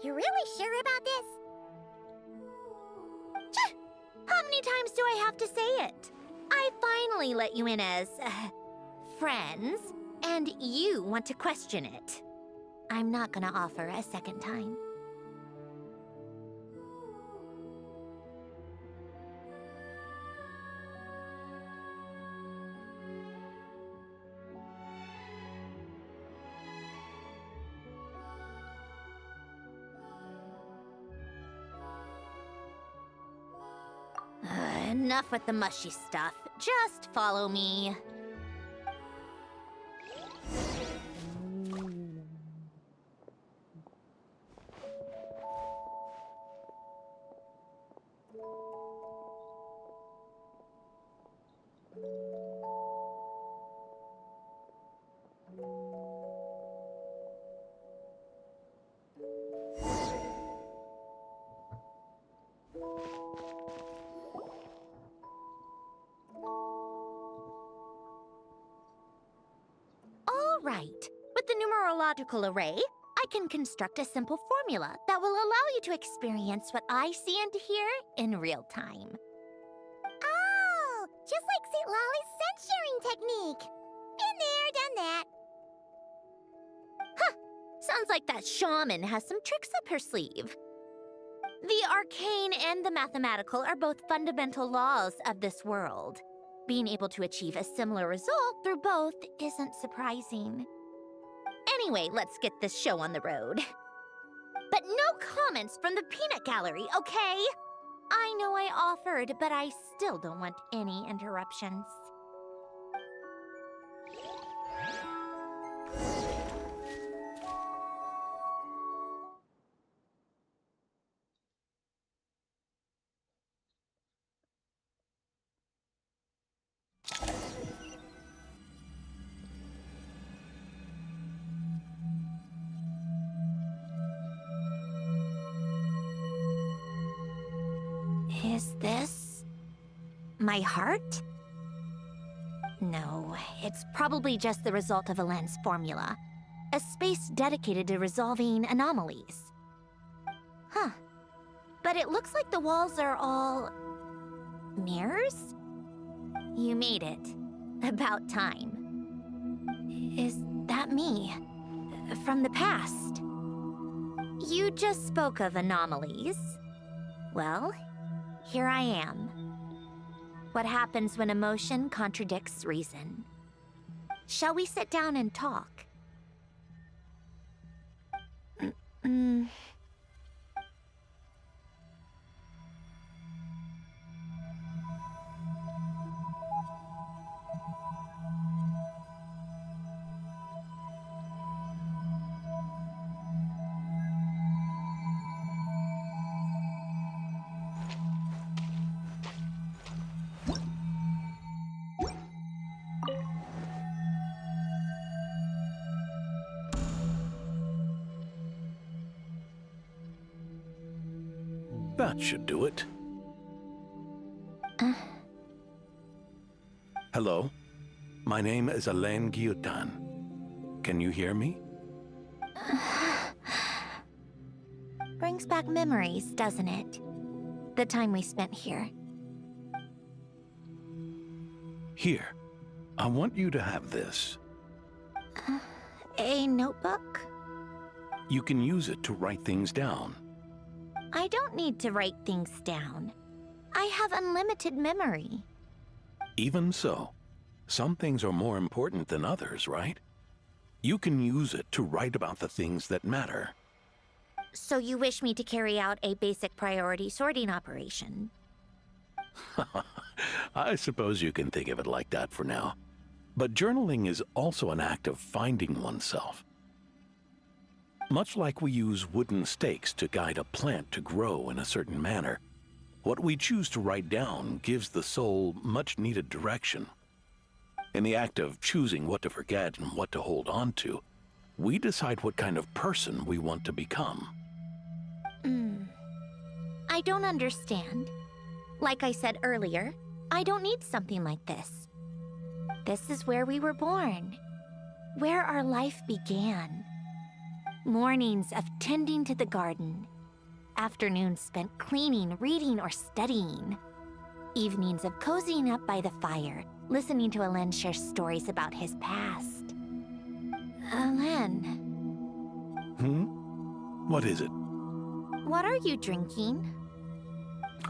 You're really sure about this? How many times do I have to say it? I finally let you in as, friends, and you want to question it. I'm not gonna offer a second time. Enough with the mushy stuff. Just follow me. All right. With the numerological array, I can construct a simple formula that will allow you to experience what I see and hear in real time. Oh, just like St. Lolly's scent-sharing technique. Been there, done that. Huh. Sounds like that shaman has some tricks up her sleeve. The arcane and the mathematical are both fundamental laws of this world. Being able to achieve a similar result through both isn't surprising. Anyway, let's get this show on the road. But no comments from the peanut gallery, okay? I know I offered, but I still don't want any interruptions. Is this my heart? No, it's probably just the result of a lens formula. A space dedicated to resolving anomalies. Huh. But it looks like the walls are all mirrors? You made it. About time. Is that me? From the past? You just spoke of anomalies. Well, here I am. What happens when emotion contradicts reason? Shall we sit down and talk? That should do it. Hello? My name is Alain Guillotin. Can you hear me? Brings back memories, doesn't it? The time we spent here. Here. I want you to have this. A notebook? You can use it to write things down. I don't need to write things down. I have unlimited memory. Even so, some things are more important than others, right? You can use it to write about the things that matter. So you wish me to carry out a basic priority sorting operation? I suppose you can think of it like that for now. But journaling is also an act of finding oneself. Much like we use wooden stakes to guide a plant to grow in a certain manner, what we choose to write down gives the soul much-needed direction. In the act of choosing what to forget and what to hold on to, we decide what kind of person we want to become. I don't understand. Like I said earlier, I don't need something like this. This is where we were born, where our life began. Mornings of tending to the garden, afternoons spent cleaning, reading, or studying, evenings of cozying up by the fire, listening to Alain share stories about his past. Alain. What is it? What are you drinking?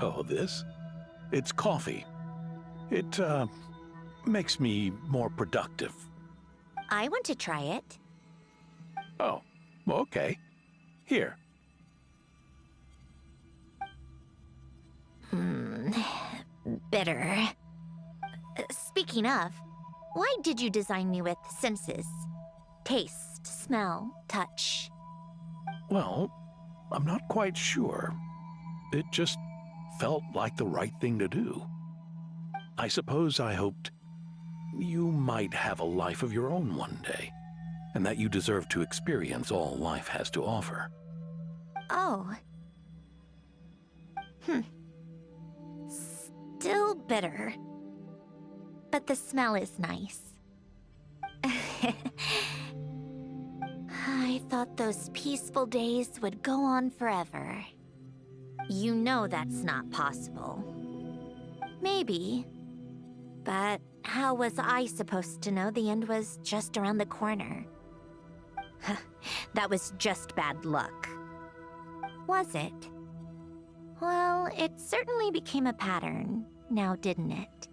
Oh, this? It's coffee. It, makes me more productive. I want to try it. Oh, okay. Here. Bitter. Speaking of, why did you design me with senses? Taste, smell, touch. Well, I'm not quite sure. It just felt like the right thing to do. I suppose I hoped you might have a life of your own one day. and that you deserve to experience all life has to offer. Oh. Still bitter. But the smell is nice. I thought those peaceful days would go on forever. You know that's not possible. Maybe. But how was I supposed to know the end was just around the corner? That was just bad luck. Was it? Well, it certainly became a pattern, now didn't it?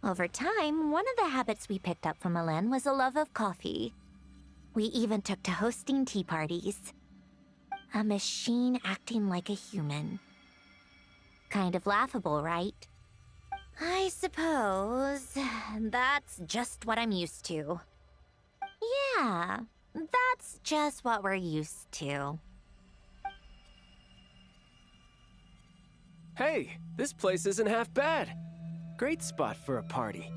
Over time, one of the habits we picked up from Elen was a love of coffee. We even took to hosting tea parties. A machine acting like a human. Kind of laughable, right? I suppose that's just what I'm used to. Yeah, that's just what we're used to. Hey, this place isn't half bad. Great spot for a party.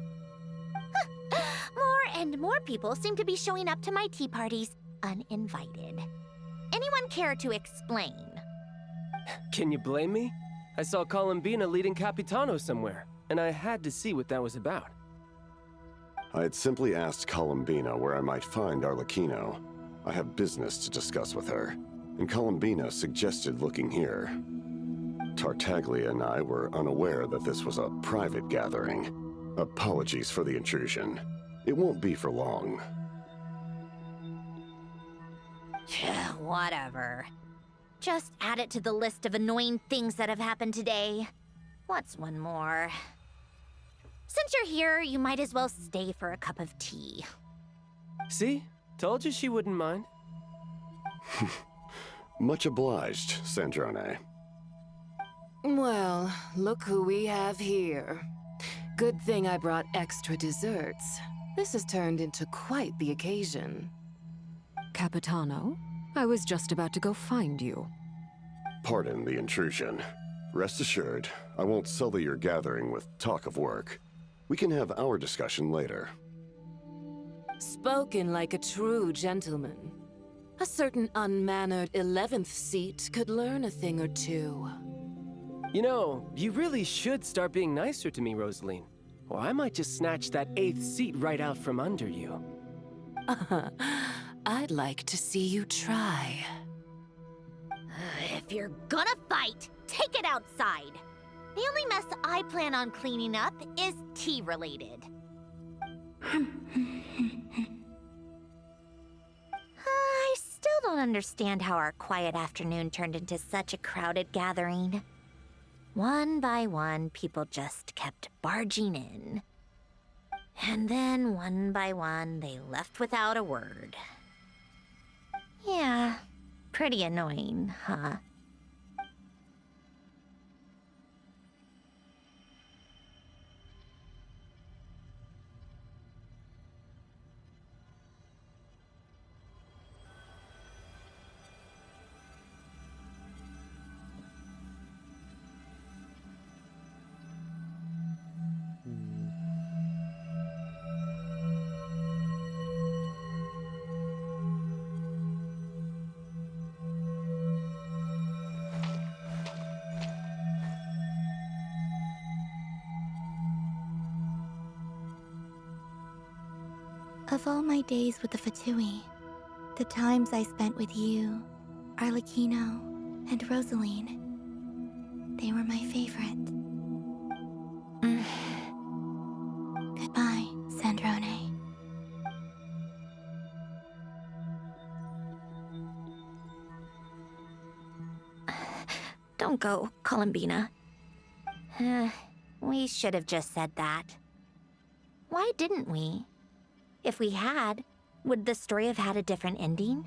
More and more people seem to be showing up to my tea parties uninvited. Anyone care to explain? Can you blame me? I saw Columbina leading Capitano somewhere, and I had to see what that was about. I had simply asked Columbina where I might find Arlecchino. I have business to discuss with her, and Columbina suggested looking here. Tartaglia and I were unaware that this was a private gathering. Apologies for the intrusion. It won't be for long. Whatever. Just add it to the list of annoying things that have happened today. What's one more? Since you're here, you might as well stay for a cup of tea. See? Told you she wouldn't mind. Much obliged, Sandrone. Well, look who we have here. Good thing I brought extra desserts. This has turned into quite the occasion. Capitano, I was just about to go find you. Pardon the intrusion. Rest assured, I won't sully your gathering with talk of work. We can have our discussion later. Spoken like a true gentleman. A certain unmannered 11th seat could learn a thing or two. You know, you really should start being nicer to me, Rosaline. Or I might just snatch that 8th seat right out from under you. I'd like to see you try. If you're gonna fight, take it outside. The only mess I plan on cleaning up is tea-related. I still don't understand how our quiet afternoon turned into such a crowded gathering. One by one, people just kept barging in. And then, one by one, they left without a word. Yeah, pretty annoying, huh? Of all my days with the Fatui, the times I spent with you, Arlecchino, and Rosaline, they were my favorite. Goodbye, Sandrone. Don't go, Columbina. We should have just said that. Why didn't we? If we had, would the story have had a different ending?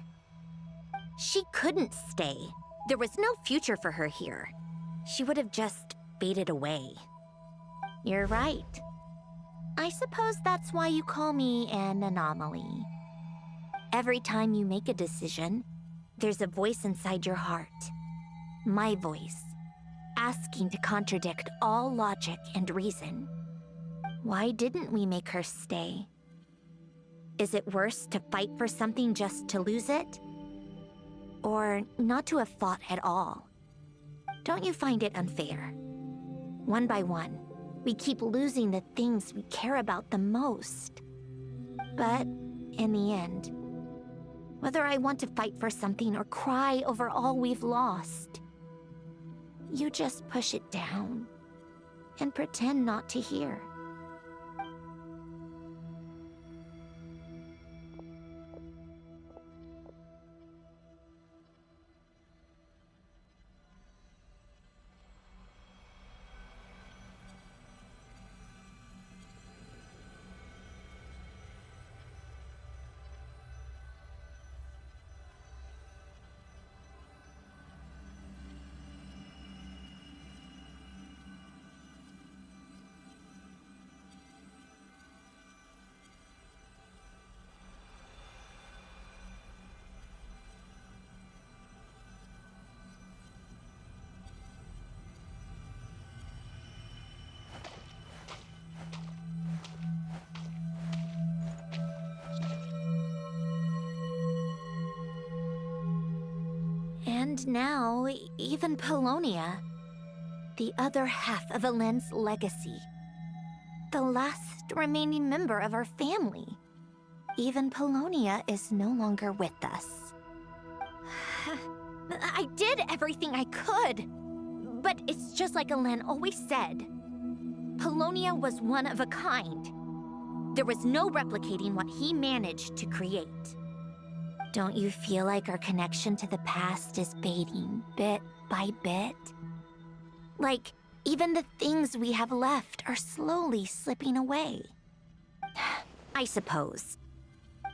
She couldn't stay. There was no future for her here. She would have just faded away. You're right. I suppose that's why you call me an anomaly. Every time you make a decision, there's a voice inside your heart, my voice, asking to contradict all logic and reason. Why didn't we make her stay? Is it worse to fight for something just to lose it? Or not to have fought at all? Don't you find it unfair? One by one, we keep losing the things we care about the most. But in the end, whether I want to fight for something or cry over all we've lost, you just push it down and pretend not to hear. And now, even Polonia, the other half of Elend's legacy, the last remaining member of our family, even Polonia is no longer with us. I did everything I could, but it's just like Elend always said. Polonia was one of a kind. There was no replicating what he managed to create. Don't you feel like our connection to the past is fading bit by bit? Like, even the things we have left are slowly slipping away. I suppose.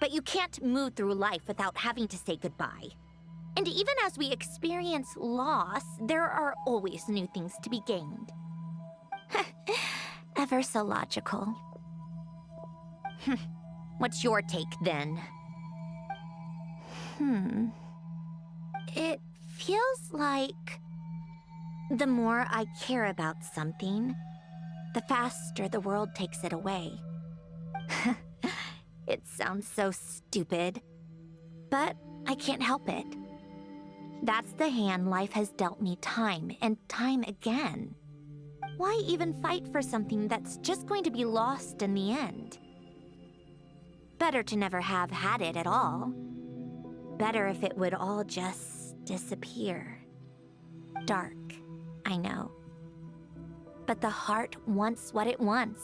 But you can't move through life without having to say goodbye. And even as we experience loss, there are always new things to be gained. Ever so logical. What's your take, then? It feels like the more I care about something, the faster the world takes it away. It sounds so stupid, but I can't help it. That's the hand life has dealt me time and time again. Why even fight for something that's just going to be lost in the end? Better to never have had it at all. Better if it would all just disappear. Dark, I know. But the heart wants what it wants.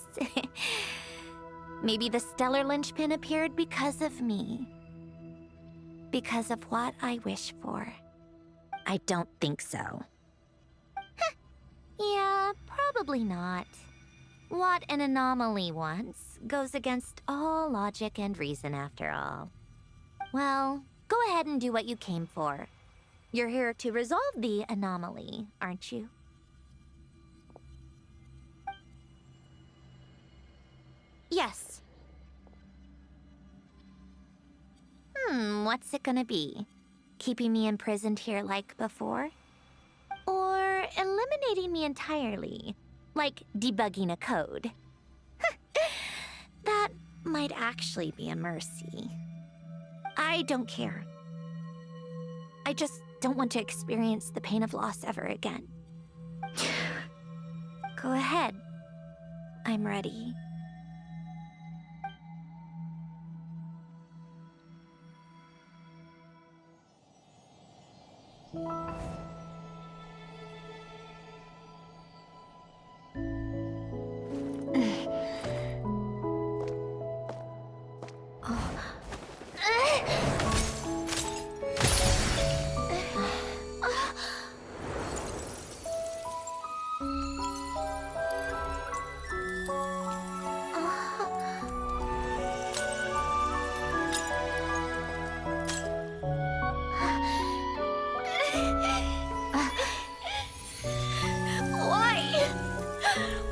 Maybe the stellar linchpin appeared because of me. Because of what I wish for. I don't think so. Yeah, probably not. What an anomaly wants goes against all logic and reason after all. Well, go ahead and do what you came for. You're here to resolve the anomaly, aren't you? Yes. What's it gonna be? Keeping me imprisoned here like before? Or eliminating me entirely, like debugging a code? That might actually be a mercy. I don't care. I just don't want to experience the pain of loss ever again. Go ahead. I'm ready.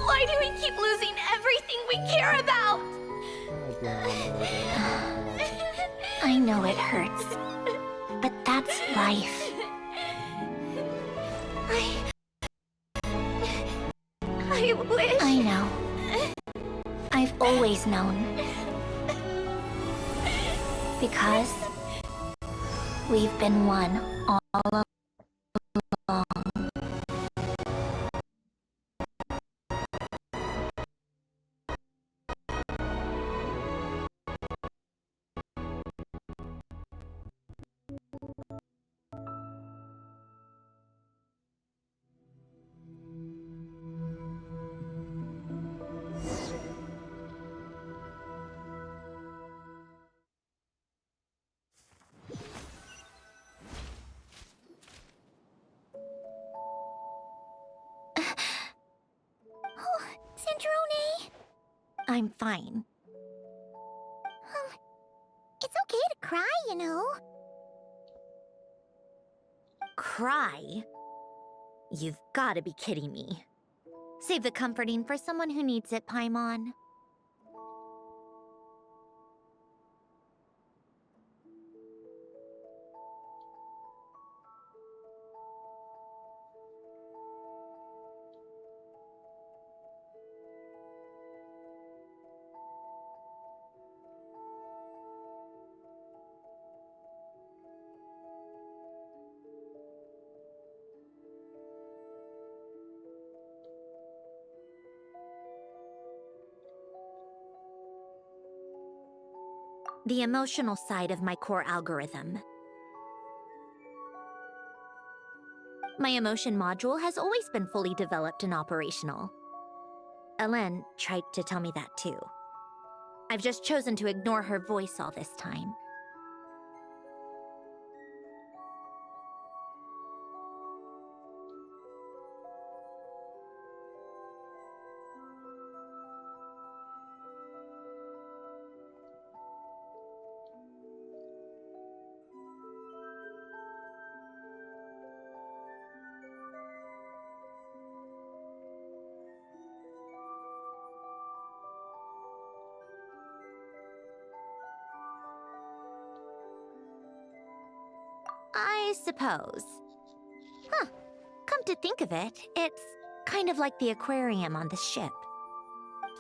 Why do we keep losing everything we care about? I know it hurts, but that's life. life. I wish... I know. I've always known. Because we've been one all along. Oh, Sandrone! I'm fine. It's okay to cry, you know. Cry? You've gotta be kidding me. Save the comforting for someone who needs it, Paimon. The emotional side of my core algorithm. My emotion module has always been fully developed and operational. Ellen tried to tell me that too. I've just chosen to ignore her voice all this time. I suppose. Huh. Come to think of it, it's kind of like the aquarium on the ship.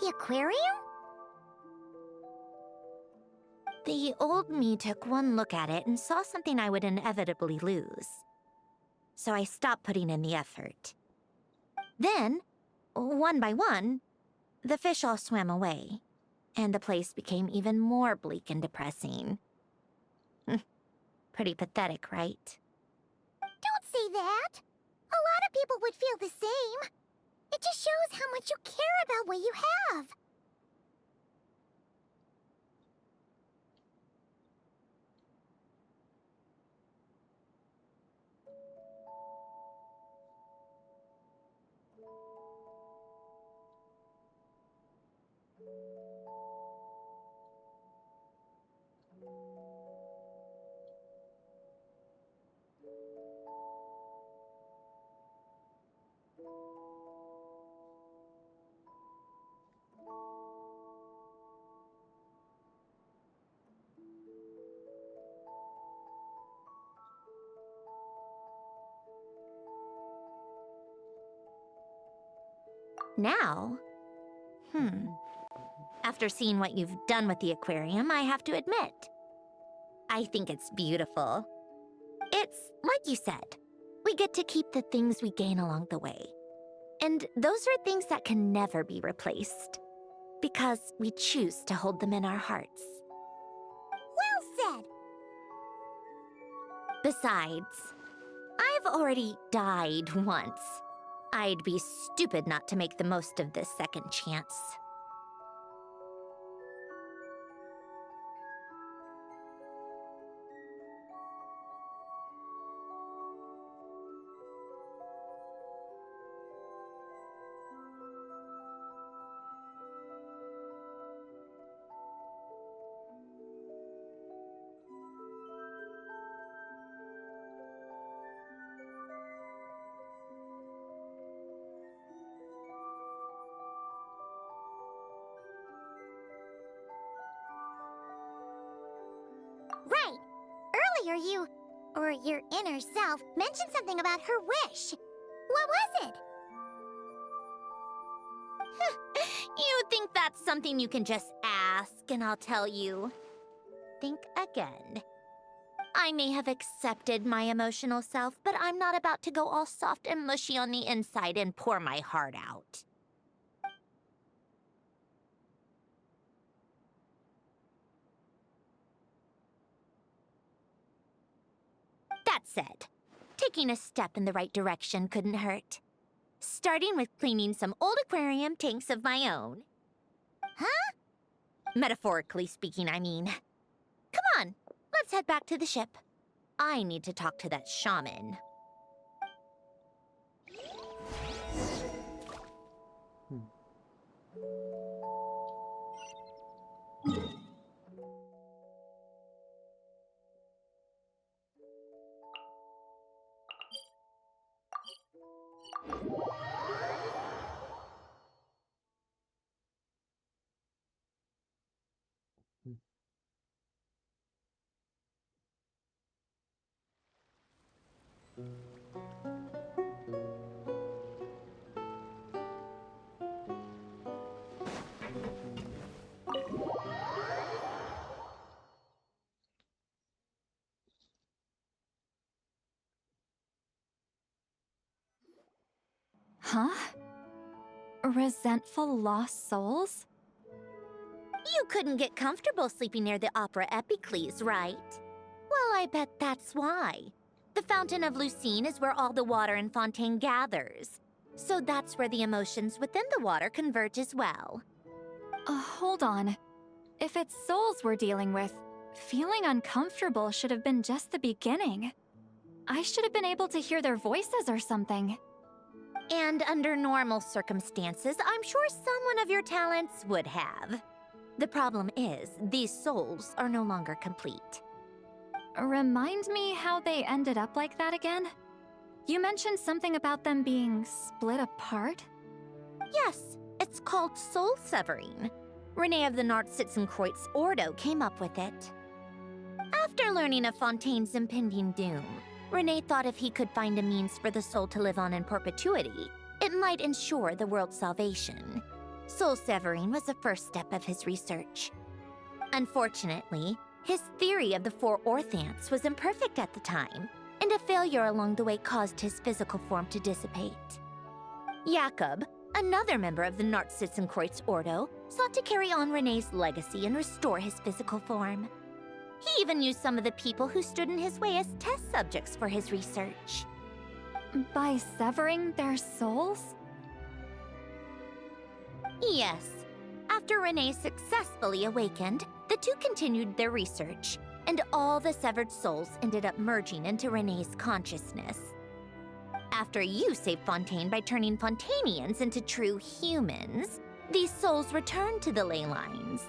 The aquarium? The old me took one look at it and saw something I would inevitably lose. So I stopped putting in the effort. Then, one by one, the fish all swam away, and the place became even more bleak and depressing. Pretty pathetic, right? Don't say that. A lot of people would feel the same. It just shows how much you care about what you have. Now? After seeing what you've done with the aquarium, I have to admit, I think it's beautiful. It's like you said, we get to keep the things we gain along the way. And those are things that can never be replaced, because we choose to hold them in our hearts. Well said! Besides, I've already died once. I'd be stupid not to make the most of this second chance. or your inner self mentioned something about her wish. What was it? You think that's something you can just ask and I'll tell you? Think again. I may have accepted my emotional self, but I'm not about to go all soft and mushy on the inside and pour my heart out. That said, taking a step in the right direction couldn't hurt. Starting with cleaning some old aquarium tanks of my own. Huh? Metaphorically speaking, I mean. Come on, let's head back to the ship. I need to talk to that shaman. Huh? Resentful lost souls? You couldn't get comfortable sleeping near the Opera Epicles, right? Well, I bet that's why. The Fountain of Lucine is where all the water in Fontaine gathers. So that's where the emotions within the water converge as well. Hold on. If it's souls we're dealing with, feeling uncomfortable should have been just the beginning. I should have been able to hear their voices or something. And under normal circumstances, I'm sure someone of your talents would have. The problem is, these souls are no longer complete. Remind me how they ended up like that again? You mentioned something about them being split apart? Yes, it's called soul severing. Renee of the Nartsitzenkreuz Ordo came up with it. After learning of Fontaine's impending doom, Renee thought if he could find a means for the soul to live on in perpetuity, it might ensure the world's salvation. Soul severing was the first step of his research. Unfortunately, his theory of the four orthants was imperfect at the time, and a failure along the way caused his physical form to dissipate. Jakob, another member of the Nartsitzenkreuz Ordo, sought to carry on Renee's legacy and restore his physical form. He even used some of the people who stood in his way as test subjects for his research. By severing their souls? Yes. After Renee successfully awakened, the two continued their research, and all the severed souls ended up merging into Renee's consciousness. After you saved Fontaine by turning Fontainians into true humans, these souls returned to the ley lines.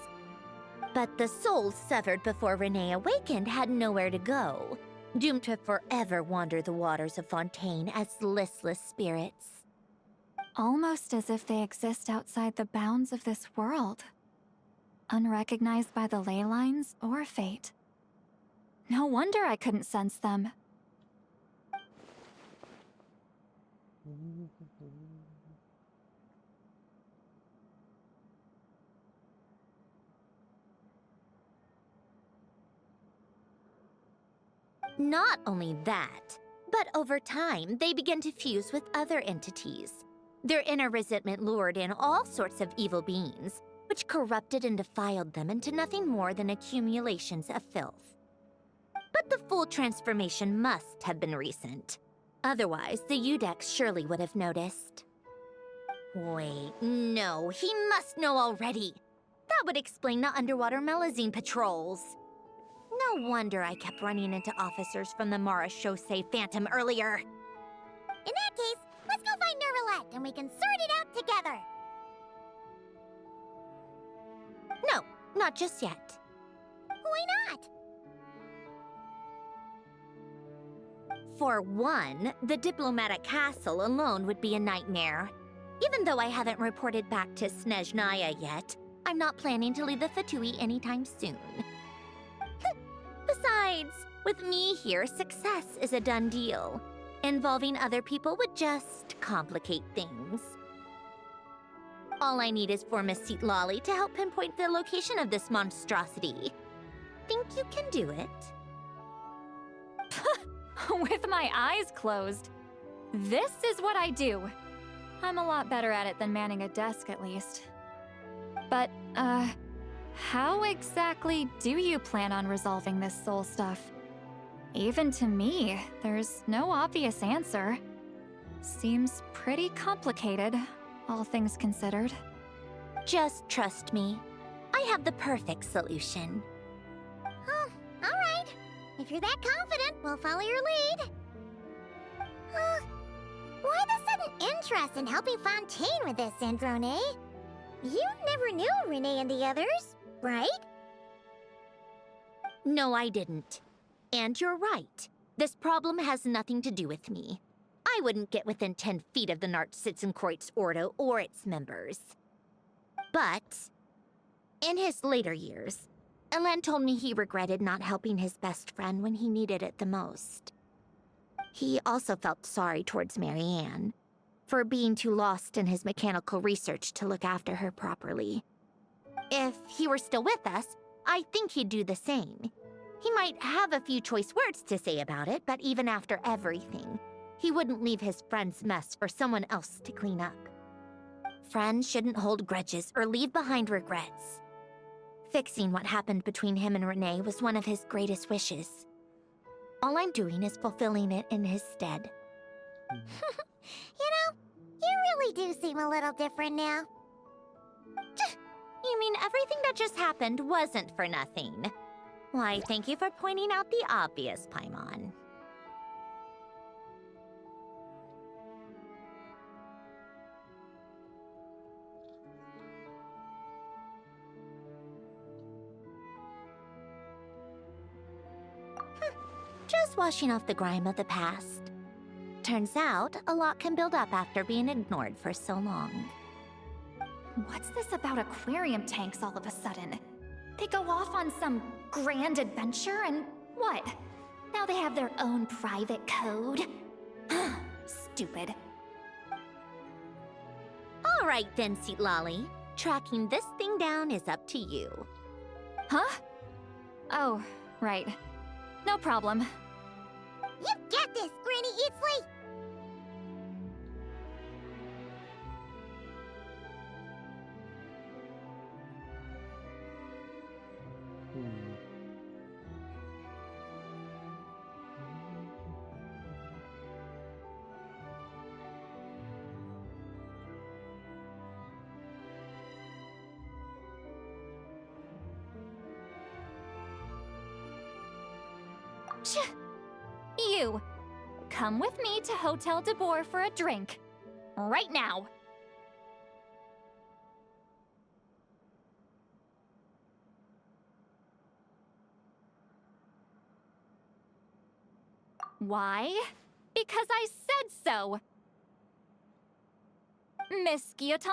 But the souls severed before Renee awakened had nowhere to go, doomed to forever wander the waters of Fontaine as listless spirits. Almost as if they exist outside the bounds of this world. Unrecognized by the ley lines or fate. No wonder I couldn't sense them. Not only that, but over time, they began to fuse with other entities. Their inner resentment lured in all sorts of evil beings, which corrupted and defiled them into nothing more than accumulations of filth. But the full transformation must have been recent. Otherwise, the Udex surely would have noticed. Wait, no, he must know already. That would explain the underwater Melazine patrols. No wonder I kept running into officers from the Mara Chaussee Phantom earlier. In that case, let's go find Nervalette and we can sort it out together. No, not just yet. Why not? For one, the diplomatic castle alone would be a nightmare. Even though I haven't reported back to Snezhnaya yet, I'm not planning to leave the Fatui anytime soon. Besides, With me here, success is a done deal. Involving other people would just complicate things. All I need is for Miss Lolly to help pinpoint the location of this monstrosity. Think you can do it? With my eyes closed. This is what I do. I'm a lot better at it than manning a desk, at least. But, how exactly do you plan on resolving this soul stuff? Even to me, there's no obvious answer. Seems pretty complicated, all things considered. Just trust me. I have the perfect solution. Oh, alright. If you're that confident, we'll follow your lead. Why the sudden interest in helping Fontaine with this, Sandrone? You never knew Renee and the others, right? No, I didn't. And you're right. This problem has nothing to do with me. I wouldn't get within 10 feet of the Nartsitzenkreuz Ordo or its members. But, in his later years, Elen told me he regretted not helping his best friend when he needed it the most. He also felt sorry towards Marianne, for being too lost in his mechanical research to look after her properly. If he were still with us, I think he'd do the same. He might have a few choice words to say about it, but even after everything, he wouldn't leave his friend's mess for someone else to clean up. Friends shouldn't hold grudges or leave behind regrets. Fixing what happened between him and Renee was one of his greatest wishes. All I'm doing is fulfilling it in his stead. You know, you really do seem a little different now. You mean everything that just happened wasn't for nothing? Why, thank you for pointing out the obvious, Paimon. Just washing off the grime of the past. Turns out, a lot can build up after being ignored for so long. What's this about aquarium tanks all of a sudden? They go off on some grand adventure and what? Now they have their own private code? Stupid. All right then, Lolly. Tracking this thing down is up to you. Huh? Oh, right. No problem. You get this, Granny Eatsley! You! Come with me to Hotel de Boer for a drink. Right now. Why? Because I said so! Miss Guillotin,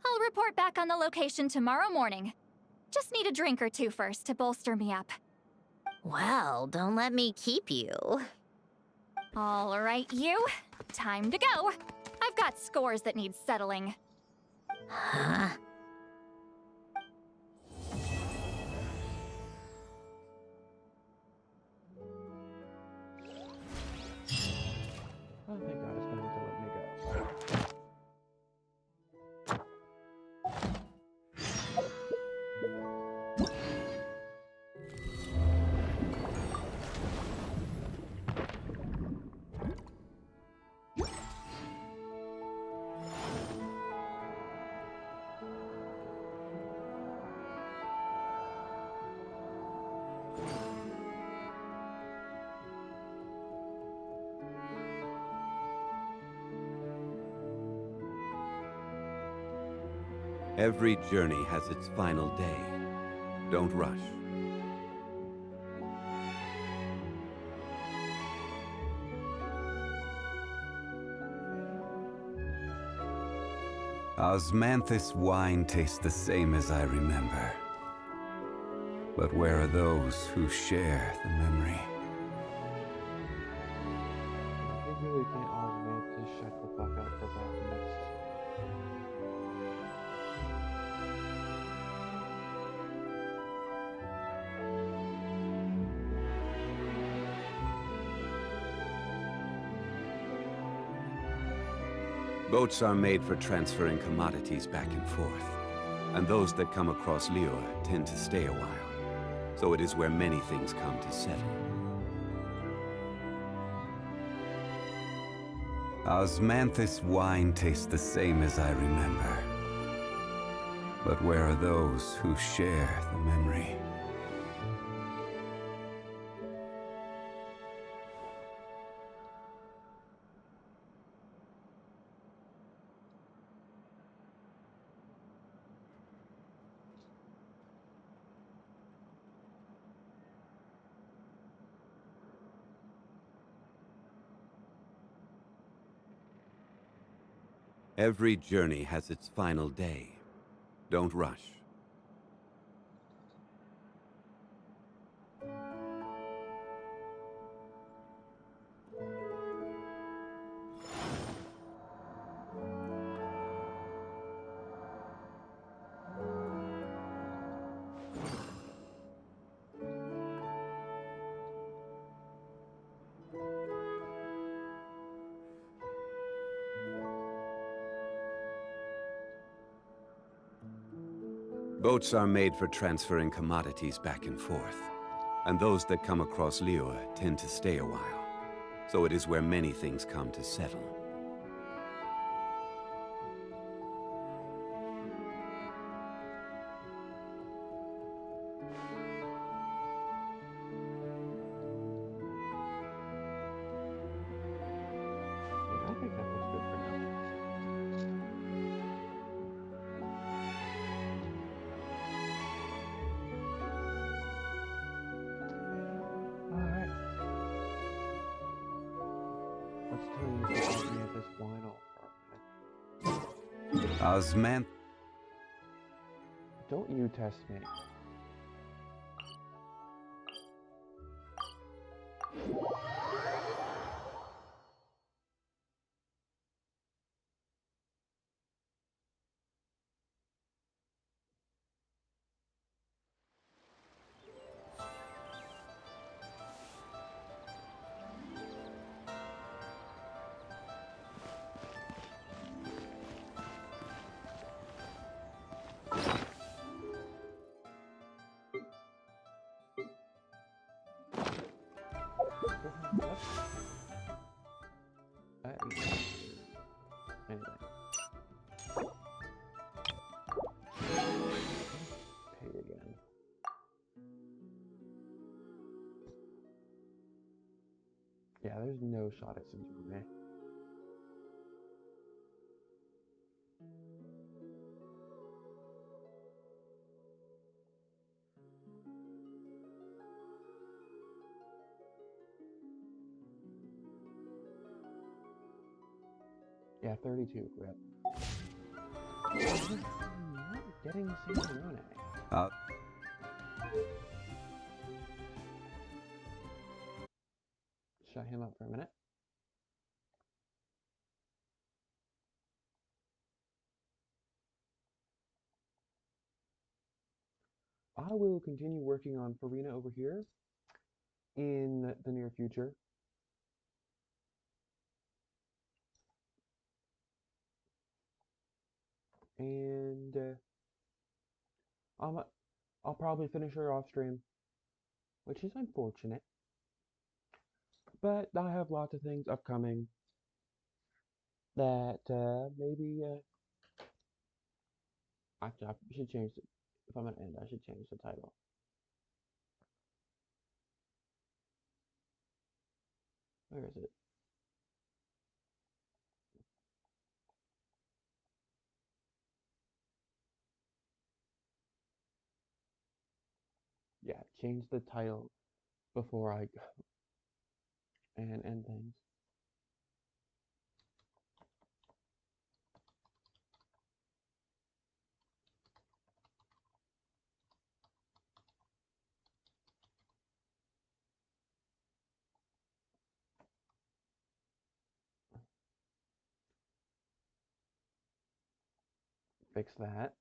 I'll report back on the location tomorrow morning. Just need a drink or two first to bolster me up. Well, don't let me keep you. All right, you. Time to go. I've got scores that need settling. Huh? Oh, thank God it's going to let me go. Every journey has its final day. Don't rush. Osmanthus wine tastes the same as I remember. But where are those who share the memory? really can't always wait to shut the fuck up for minutes. Boats are made for transferring commodities back and forth, and those that come across Liyue tend to stay a while, so it is where many things come to settle. Osmanthus wine tastes the same as I remember. But where are those who share the memory? Every journey has its final day. Don't rush. Boats are made for transferring commodities back and forth, and those that come across Liyue tend to stay a while, so it is where many things come to settle. Yeah, I think that looks good for now. Alright. Let's tell you something me at this wine for a minute. Osmanth... Don't you test me. Anyway. Pay again. Yeah, there's no shot at Sandrone. Yeah, 32 grip. Not getting Sandrone. Shut him up for a minute. I will continue working on Furina over here in the near future. And I'll probably finish her off stream, which is unfortunate. But I have lots of things upcoming that maybe I should change it. If I'm gonna end, I should change the title. Where is it? Yeah, change the title before I go and end things. fix that.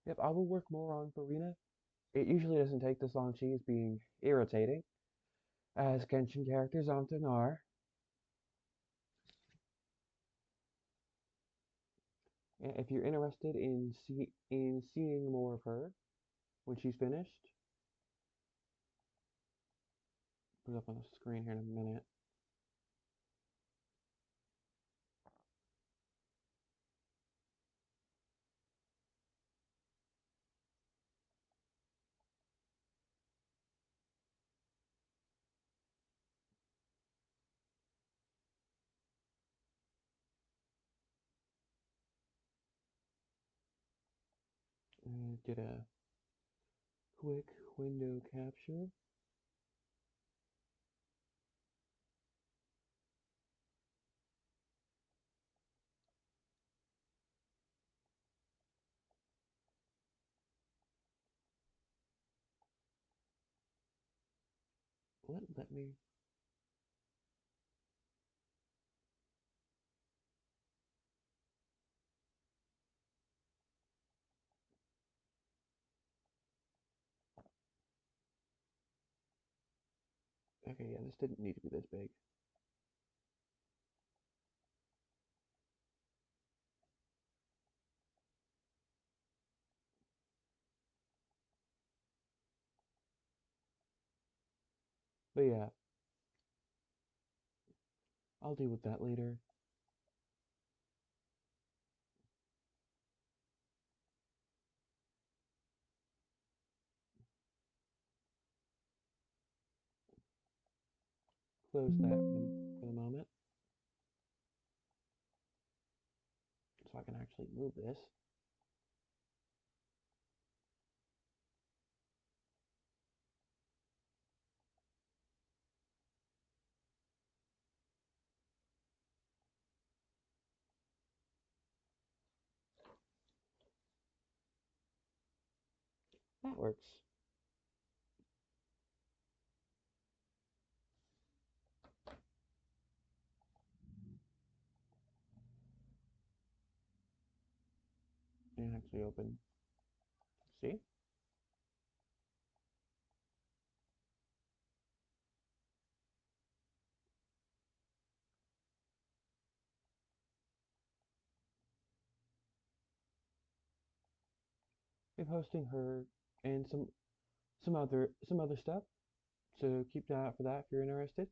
Yep, I will work more on Furina. It usually doesn't take this long. She is being irritating, as Genshin characters often are. If you're interested in seeing more of her when she's finished, put it up on the screen here in a minute. Get a quick window capture. Let me. Okay, yeah, this didn't need to be this big. But yeah, I'll deal with that later. Close that for the moment, so I can actually move this. That works. And actually open. See? Be posting her and some other stuff. So keep an eye out for that if you're interested.